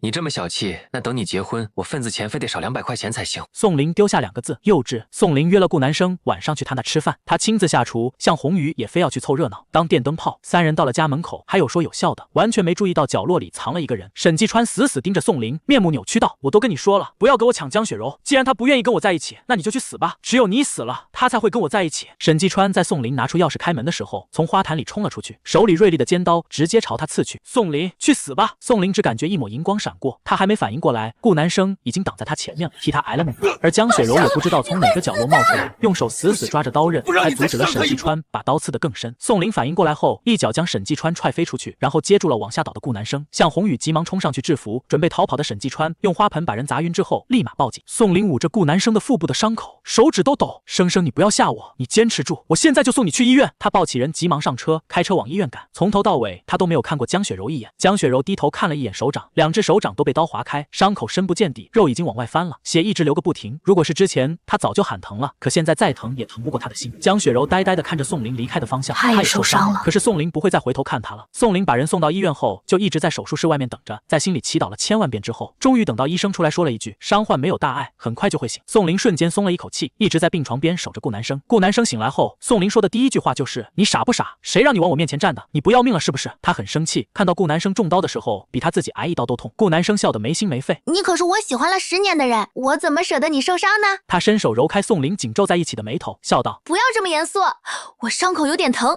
你这么小气，那等你结婚，我份子钱非得少200块钱才行。宋林丢下2个字：幼稚。宋林约了顾南生晚上去他那吃饭，他亲自下厨，向红宇也非要去凑热闹，当电灯泡。3人到了家门口，还有说有笑的，完全没注意到角落里藏了一个人。沈继川死死盯着宋林，面目扭曲道：“我都跟你说了，不要给我抢江雪柔，既然他不愿意跟我在一起，那你就去死吧，只有你死了，他才会跟我在一起。”沈继川在宋林拿出钥匙开门的时候，从花坛里冲了出去，手里锐利的尖刀直接朝他刺去。宋林，去死吧！宋林只感觉一抹银光闪过，他还没反应过来，顾南生已经挡在他前面了，替他挨了那个。而江雪柔也不知道从哪个角落冒出来，用手死死抓着刀刃，还阻止了沈继川把刀刺得更深。宋林反应过来后，一脚将沈继川踹飞出去，然后接住了往下倒的顾南生。向红宇急忙冲上去制服，准备逃跑的沈继川用花盆把人砸晕之后，立马报警。宋林捂着顾南生的腹部的伤口，手指都抖：“生生，你不要吓我，你坚持住，我现在就送你去医院。”他抱起人急忙上车，开车往医院赶。从头到尾他都没有看过江雪柔一眼。江雪柔低头看了一眼手掌，两只手掌都被刀划开，伤口深不见底，肉已经往外翻了，血一直流个不停。如果是之前，他早就喊疼了，可现在再疼也疼不过他的心。江雪柔呆呆地看着宋林离开的方向，他也受伤了。可是宋林不会再回头看他了。宋林把人送到医院后，就一直在手术室外面等着，在心里祈祷了千万遍之后，终于等到医生出来说了一句：“伤患没有大碍，很快就会醒。”宋林瞬间松了一口气，一直在病床边守着顾南生。顾南生醒来后，宋林说的第一句话就是：“你傻不傻？谁让你往我面前站的？你不要命了是不是？”他很生气，看到顾南生中刀的时候，比他自己挨一刀都痛。顾南生笑得没心没肺：“你可是我喜欢了10年的人，我怎么舍得你受伤呢？”他伸手揉开宋林紧皱在一起的眉头，笑道：“不要这么严肃，我伤口有点疼，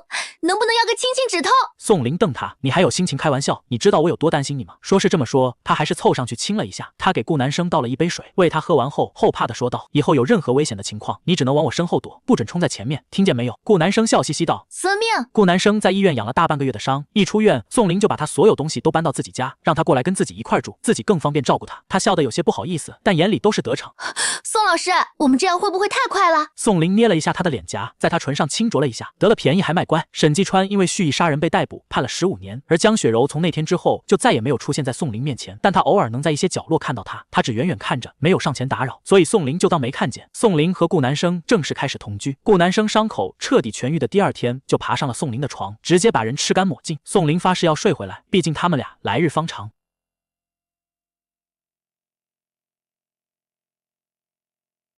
能不能要个清清止痛？”宋林瞪他：“你还有心情开玩笑？你知道我有多担心你吗？”说是这么说，他还是凑上去亲了一下。他给顾南生倒了一杯水，喂他喝完后，后怕的说道：“以后有任何危险的情况，你只能往我身后躲，不准冲在前面，听见没有？”顾南生笑嘻嘻道：“孙命。”顾南生在医院养了大半个月的伤，一出院，宋林就把他所有东西都搬到自己家，让他过来跟自己一块住，自己更方便照顾他。他笑得有些不好意思，但眼里都是得逞。宋老师，我们这样会不会太快了？宋林捏了一下他的脸颊，在他唇上轻啄了一下，得了便宜还卖乖。沈继川因为蓄意杀人被逮捕，判了15年，而江雪柔从那天之后就再也没有出现在宋林面前，但他偶尔能在一些角落看到他，他只远远看着，没有上前打扰，所以宋林就当没看见。宋林和顾南生正式开始同居。顾南生伤口彻底痊愈的第2天，就爬上了宋林的床，直接把人吃干抹净。宋林发誓要睡回来，毕竟他们俩来日方长。